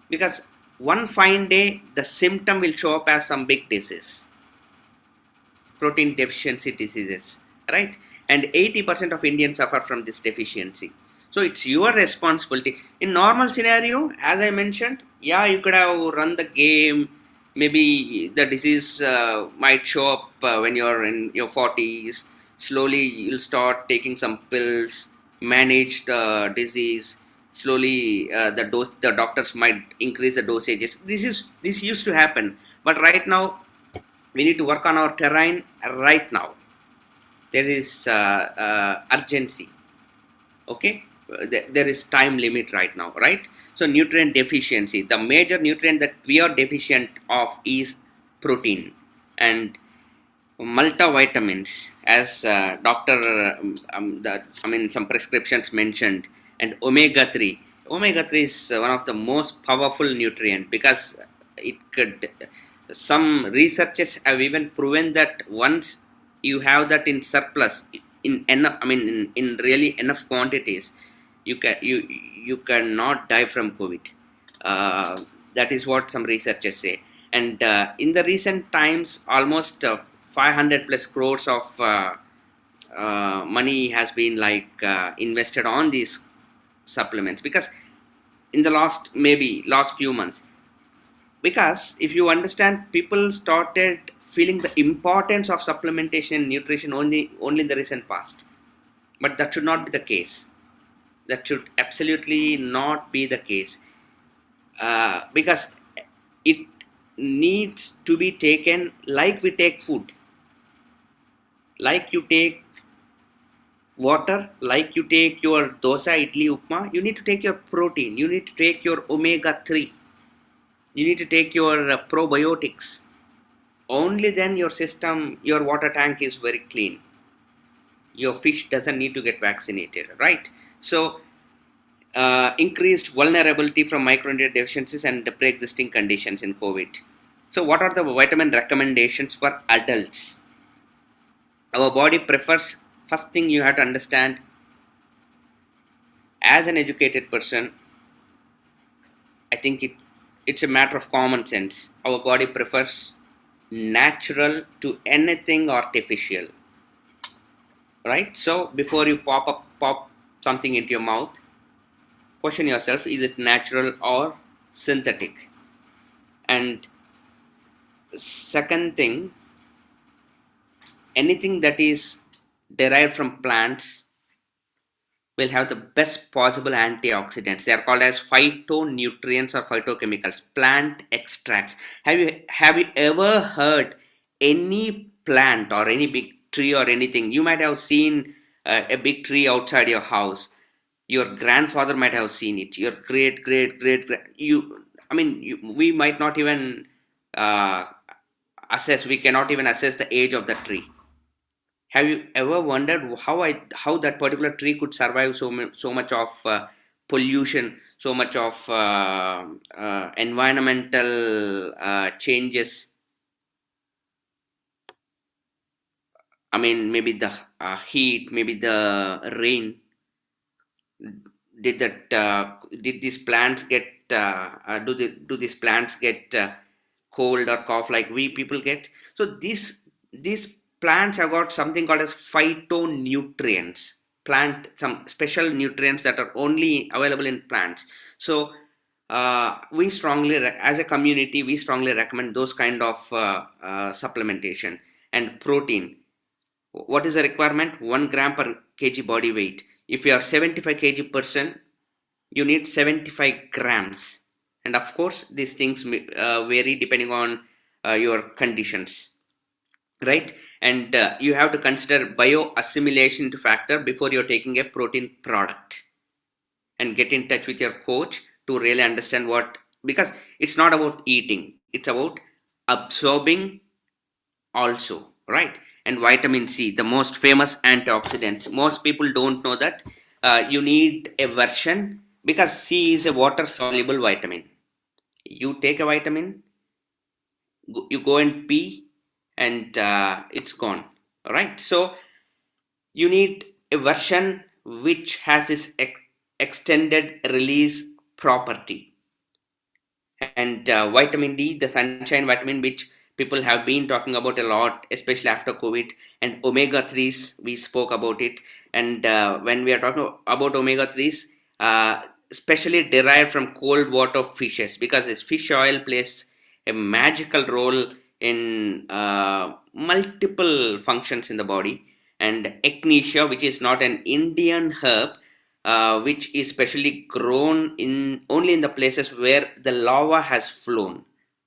Because one fine day, the symptom will show up as some big disease. Protein deficiency diseases, right? And 80% of Indians suffer from this deficiency. So it's your responsibility. In normal scenario, as I mentioned, yeah, you could have run the game. Maybe the disease might show up when you're in your 40s. Slowly you'll start taking some pills, manage the disease. Slowly the doctors might increase the dosages. This used to happen. But right now, we need to work on our terrain right now. There is urgency. Okay? There is time limit right now, right? So nutrient deficiency, the major nutrient that we are deficient of is protein and multivitamins, as some prescriptions mentioned, and omega 3. Omega 3 is one of the most powerful nutrient, because it could, some researchers have even proven that once you have that in surplus, in enough, I mean, in really enough quantities, you cannot die from COVID. That is what some researchers say. And in the recent times, almost 500 plus crores of money has been invested on these supplements, because in the last few months, because if you understand, people started feeling the importance of supplementation and nutrition only in the recent past, but that should not be the case. That should absolutely not be the case, because it needs to be taken like we take food, like you take water, like you take your dosa, idli, upma. You need to take your protein, you need to take your omega 3, you need to take your probiotics. Only then your system, your water tank is very clean. Your fish doesn't need to get vaccinated, right? So increased vulnerability from micronutrient deficiencies and pre-existing conditions in COVID. So what are the vitamin recommendations for adults? Our body prefers, first thing you have to understand, as an educated person, I think it's a matter of common sense. Our body prefers natural to anything artificial, right? So before you pop something into your mouth, question yourself, is it natural or synthetic? And second thing, anything that is derived from plants will have the best possible antioxidants. They are called as phytonutrients or phytochemicals, plant extracts. Have you ever heard any plant or any big tree or anything? You might have seen a big tree outside your house. Your grandfather might have seen it. Your you. I mean, we might not even uh, assess. We cannot even assess the age of the tree. Have you ever wondered how that particular tree could survive so much of pollution, so much of environmental changes? I mean, maybe the heat, maybe the rain. Did these plants get do these plants get cold or cough like we people get? So these plants have got something called as phytonutrients, plant some special nutrients that are only available in plants. So we strongly as a community, we strongly recommend those kind of supplementation. And protein, what is the requirement? 1 gram per kg body weight. If you are 75 kg person, you need 75 grams. And of course, these things vary depending on your conditions, right? And you have to consider bioassimilation factor before you're taking a protein product, and get in touch with your coach to really understand what, because it's not about eating, it's about absorbing also, right? And vitamin C, the most famous antioxidants, most people don't know that you need a version, because C is a water soluble vitamin. You take a vitamin, you go and pee, and it's gone. All right, so you need a version which has this extended release property. And vitamin D, the sunshine vitamin, which people have been talking about a lot, especially after COVID. And omega 3s, we spoke about it. And when we are talking about omega 3s, especially derived from cold water fishes, because this fish oil plays a magical role in multiple functions in the body. And echinacea, which is not an Indian herb, which is specially grown in only in the places where the lava has flown,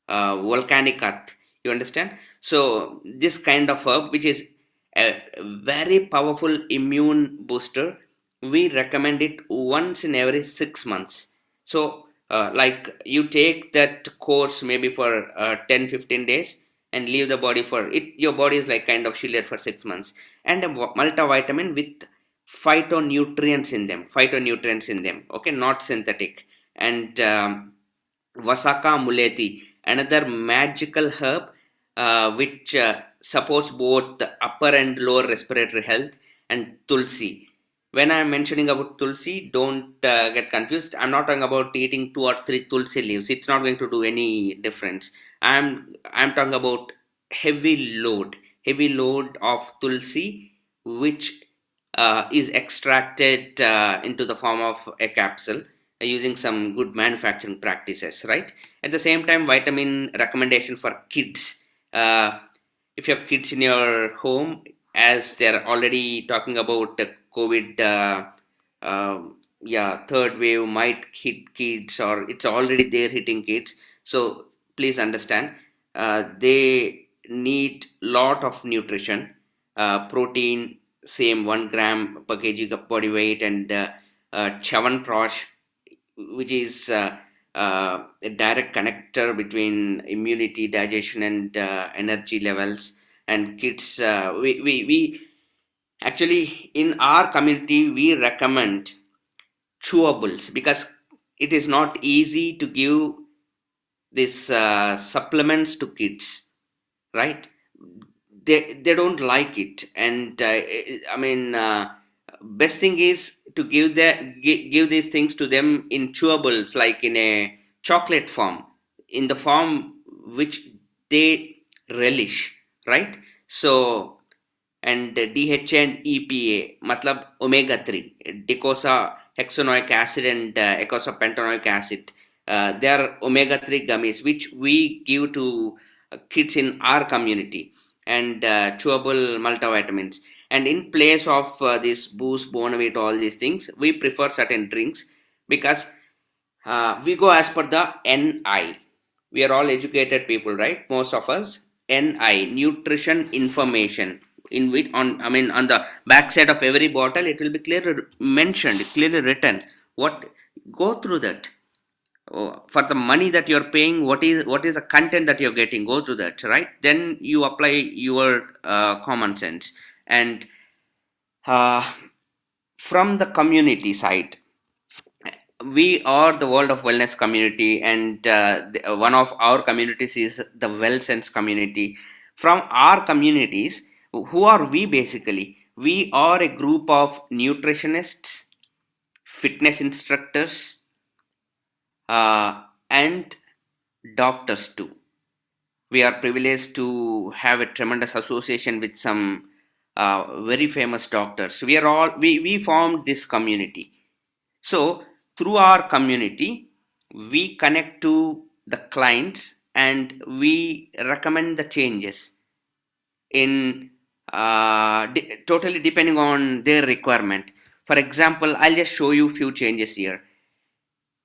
volcanic earth. You understand? So this kind of herb, which is a very powerful immune booster, we recommend it once in every 6 months. So like you take that course maybe for 10-15 days, and leave the body for it. Your body is like kind of shielded for 6 months. And a multivitamin with phytonutrients in them, okay, not synthetic. And Vasaka muleti, another magical herb which supports both the upper and lower respiratory health, and tulsi. When I'm mentioning about tulsi, don't get confused. I'm not talking about eating 2 or 3 tulsi leaves. It's not going to do any difference. I'm talking about heavy load of tulsi, which is extracted into the form of a capsule using some good manufacturing practices, right? At the same time, vitamin recommendation for kids. Uh, if you have kids in your home, as they're already talking about the COVID, yeah, third wave might hit kids, or it's already there hitting kids. So please understand, they need lot of nutrition, protein, same 1 gram per kg of body weight, and Chyawanprash, which is a direct connector between immunity, digestion, and energy levels. And kids, we actually in our community we recommend chewables, because it is not easy to give these supplements to kids, right? They don't like it, and I mean, best thing is to give these things to them in chewables, like in a chocolate form, in the form which they relish, right? So, and DHA and EPA, matlab omega 3, dicosa hexanoic acid and eicosapentaenoic acid. They are omega 3 gummies which we give to kids in our community, and chewable multivitamins. And in place of this Boost, Bonavit, all these things, we prefer certain drinks, because we go as per the NI. We are all educated people, right? Most of us. NI, nutrition information, in which on, I mean, on the back side of every bottle, it will be clearly mentioned, clearly written. What, go through that. Oh, for the money that you're paying, what is the content that you're getting? Go through that, right? Then you apply your common sense. And uh, from the community side, we are the world of wellness community, and one of our communities is the well sense community. From our communities, who are we basically? We are a group of nutritionists, fitness instructors, and doctors too. We are privileged to have a tremendous association with some very famous doctors. We formed this community. So through our community, we connect to the clients and we recommend the changes in totally depending on their requirement. For example, I'll just show you few changes here.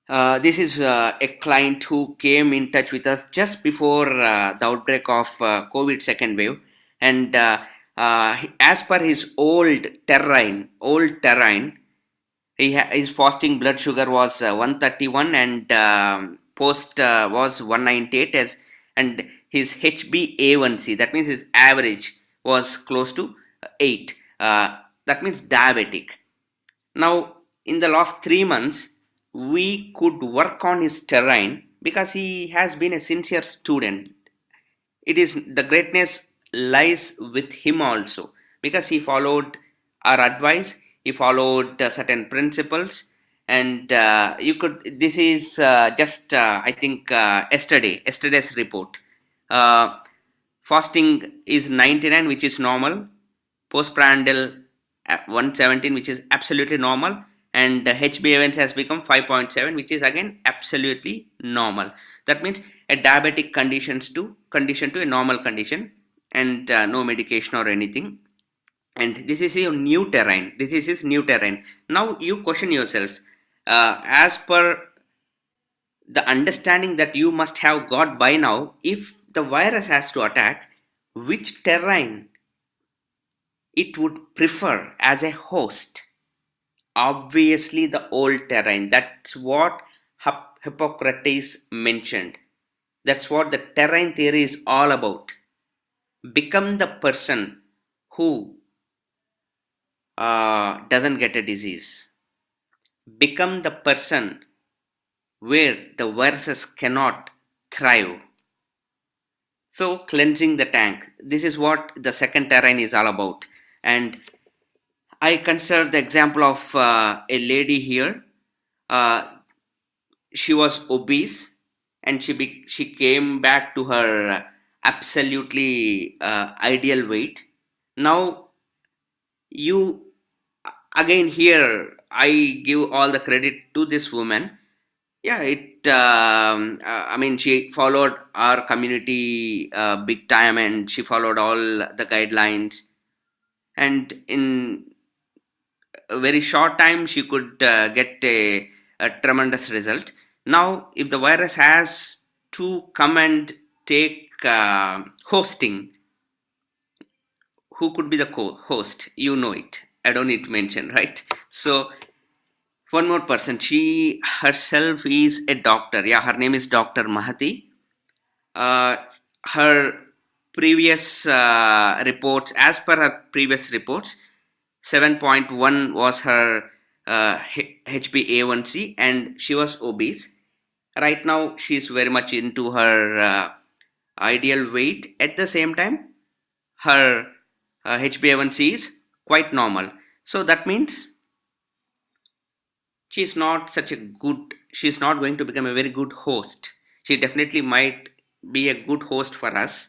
This is a client who came in touch with us just before the outbreak of COVID second wave, and as per his old terrain, his fasting blood sugar was 131, and post was 198, and his HbA1c, that means his average, was close to 8. That means diabetic. Now, in the last 3 months, we could work on his terrain because he has been a sincere student. It is the greatness lies with him also, because he followed our advice, he followed certain principles, and you could. This is just I think yesterday's report. Uh, Fasting is 99, which is normal. Postprandial at 117, which is absolutely normal, and the HbA1c has become 5.7, which is again absolutely normal. That means a diabetic condition to a normal condition, and no medication or anything. And this is a new terrain. This is his new terrain. Now you question yourselves, as per the understanding that you must have got by now, if the virus has to attack, which terrain it would prefer as a host? Obviously the old terrain. That's what Hippocrates mentioned. That's what the terrain theory is all about. Become the person who doesn't get a disease. Become the person where the viruses cannot thrive. So cleansing the tank, this is what the second terrain is all about. And I consider the example of a lady here. Uh, she was obese, and she came back to her absolutely ideal weight. Now you again here I give all the credit to this woman. Yeah, I mean, she followed our community big time, and she followed all the guidelines, and in a very short time she could get a tremendous result. Now if the virus has to come and take hosting, who could be the host? You know it, I don't need to mention, right? So one more person, she herself is a doctor. Yeah, her name is Dr. Mahati. Her previous reports, as per her previous reports, 7.1 was her HbA1c, and she was obese. Right now she is very much into her ideal weight. At the same time, her HbA1c is quite normal. So that means she's not such a good, she's not going to become a very good host. She definitely might be a good host for us,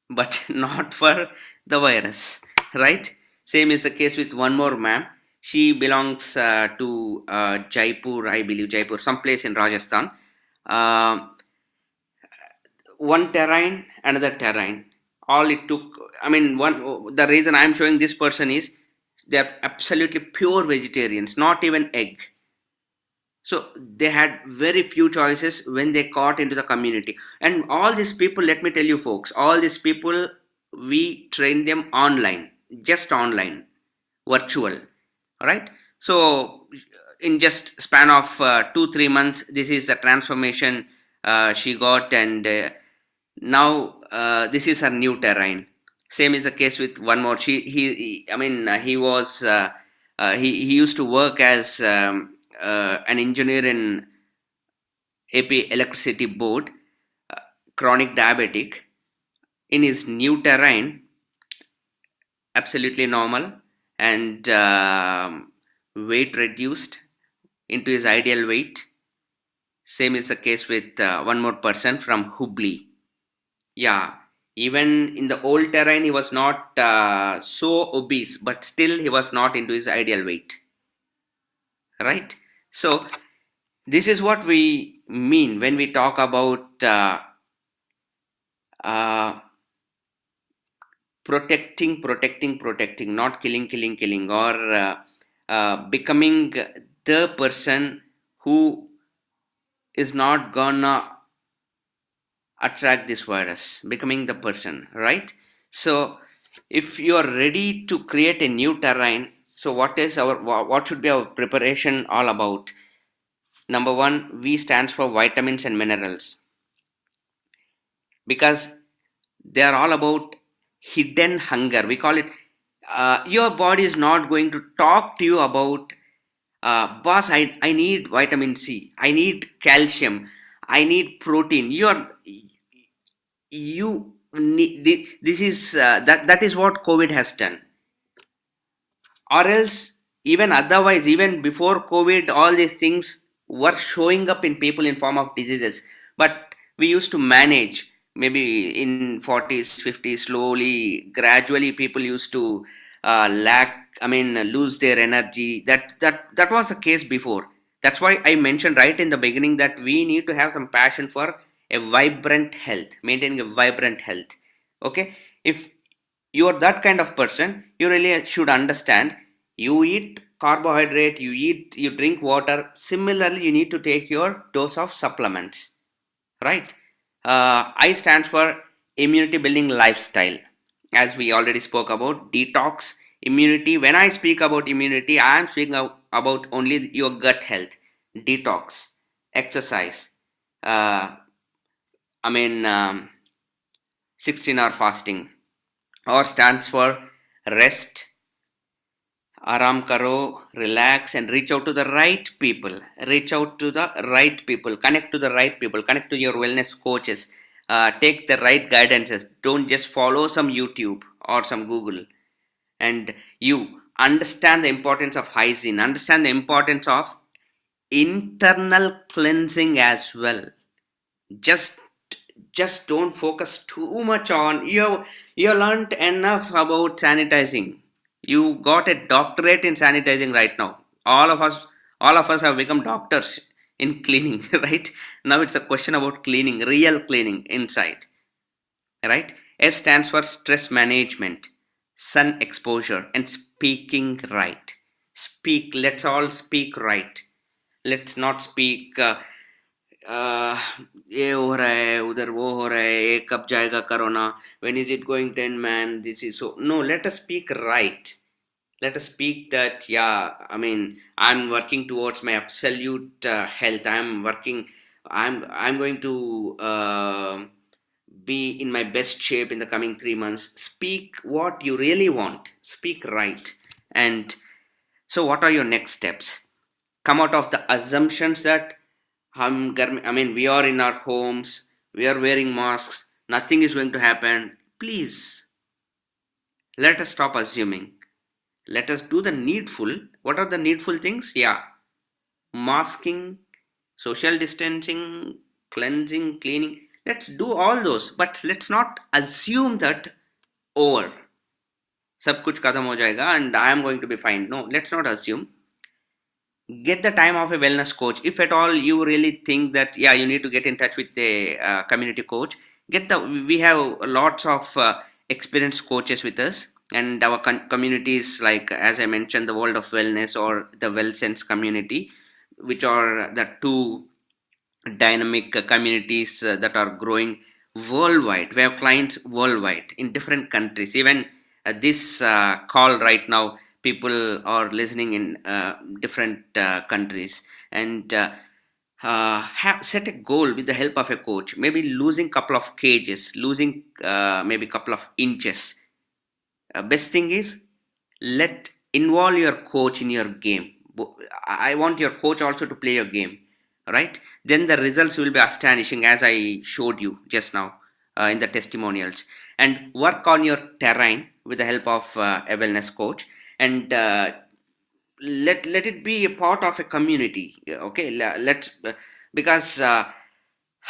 but not for the virus, right? Same is the case with one more ma'am. She belongs to Jaipur, I believe, Jaipur, someplace in Rajasthan. uh, One terrain, another terrain, all it took, I mean, one, the reason I'm showing this person is they're absolutely pure vegetarians, not even egg. So they had very few choices when they caught into the community. And all these people, let me tell you folks, all these people, we train them online, just online, virtual, right? So in just span of 2 3 months, this is the transformation she got, and now this is her new terrain. Same is the case with one more. I mean, he was he used to work as an engineer in AP Electricity Board, chronic diabetic. In his new terrain, absolutely normal, and weight reduced into his ideal weight. Same is the case with one more person from Hubli. Yeah, even in the old terrain, he was not so obese, but still he was not into his ideal weight, right? So this is what we mean when we talk about uh, protecting, not killing, or becoming the person who is not gonna attract this virus, becoming the person, right? So if you are ready to create a new terrain, so what should be our preparation all about? Number one, V stands for vitamins and minerals, because they are all about hidden hunger, we call it. Your body is not going to talk to you about, boss, I need vitamin C, I need calcium, I need protein. You need this is that is what COVID has done. Or else, even otherwise, even before COVID, all these things were showing up in people in form of diseases, but we used to manage. Maybe in 40s 50s, slowly, gradually, people used to lose their energy. That was the case before. That's why I mentioned right in the beginning that we need to have some passion for a vibrant health, maintaining a vibrant health. Okay, if you are that kind of person, you really should understand. You eat carbohydrate, you drink water. Similarly, you need to take your dose of supplements, right? I stands for immunity building lifestyle. As we already spoke about detox, immunity. When I speak about immunity, I am speaking about only your gut health. Detox, exercise, uh, I mean, 16-hour fasting, or stands for rest, aram karo, relax, and reach out to the right people. Reach out to the right people, connect to the right people, connect to your wellness coaches, take the right guidances. Don't just follow some YouTube or some Google. And you understand the importance of hygiene, understand the importance of internal cleansing as well. just just don't focus too much on you learned enough about sanitizing. You got a doctorate in sanitizing right now. All of us have become doctors in cleaning. Right now it's a question about cleaning, real cleaning inside. Right. S stands for stress management, sun exposure, and speaking right. Speak, let's all speak right. Let's not speak uh, ये हो रहा है उधर वो हो रहा है ये कब जाएगा corona, when is it going to end, man, this is so. No, let us speak right. Let us speak that, yeah, I mean, I'm working towards my absolute health. I'm going to be in my best shape in the coming 3 months. Speak what you really want, speak right. And so what are your next steps? Come out of the assumptions that I mean, we are in our homes, we are wearing masks, nothing is going to happen. Please, let us stop assuming. Let us do the needful. What are the needful things? Yeah, masking, social distancing, cleansing, cleaning. Let's do all those, but let's not assume that over. सब कुछ खत्म हो जाएगा and I am going to be fine. No, let's not assume. Get the time of a wellness coach. If at all you really think that, yeah, you need to get in touch with a community coach, we have lots of experienced coaches with us, and our communities, like as I mentioned, the World of Wellness or the WellSense community, which are the two dynamic communities that are growing worldwide. We have clients worldwide in different countries. Even this call right now, people are listening in different countries, and have set a goal with the help of a coach. Maybe losing couple of kgs, losing maybe couple of inches. Best thing is, let involve your coach in your game. I want your coach also to play your game, right? Then the results will be astonishing, as I showed you just now in the testimonials. And work on your terrain with the help of a wellness coach, and let it be a part of a community. Okay, let's because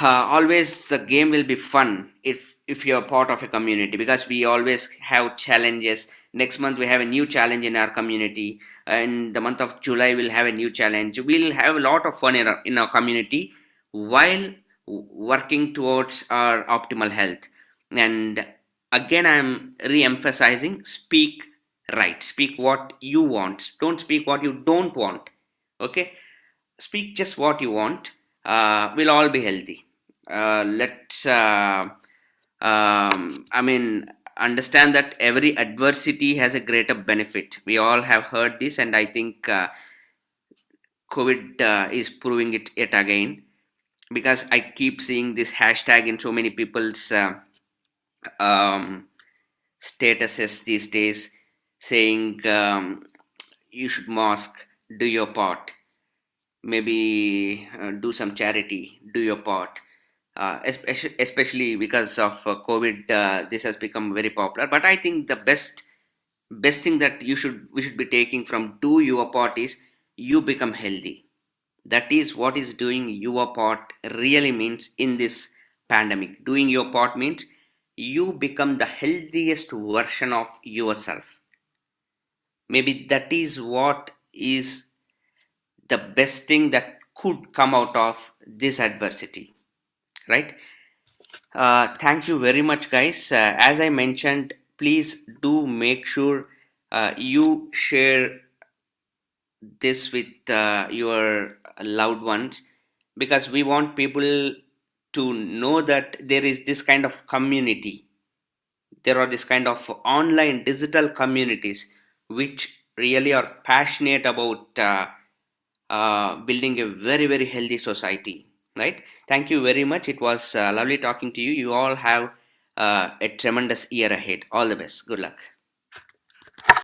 always the game will be fun if you're part of a community, because we always have challenges. Next month we have a new challenge in our community. In the month of July we'll have a new challenge. We'll have a lot of fun in our community while working towards our optimal health. And again, I'm re-emphasizing, speak right. Speak what you want, don't speak what you don't want. Okay, speak just what you want. We'll all be healthy. Let's I mean, understand that every adversity has a greater benefit. We all have heard this, and I think COVID is proving it yet again, because I keep seeing this hashtag in so many people's um, statuses these days, saying you should mask, do your part, maybe do some charity, do your part. Especially because of COVID, this has become very popular. But I think the best thing that we should be taking from do your part is you become healthy. That is what is doing your part really means in this pandemic. Doing your part means you become the healthiest version of yourself. Maybe that is what is the best thing that could come out of this adversity, right? Thank you very much, guys. As I mentioned, please do make sure you share this with your loved ones, because we want people to know that there is this kind of community. There are this kind of online digital communities which really are passionate about building a very, very healthy society, right? Thank you very much. It was lovely talking to you. You all have a tremendous year ahead. All the best. Good luck.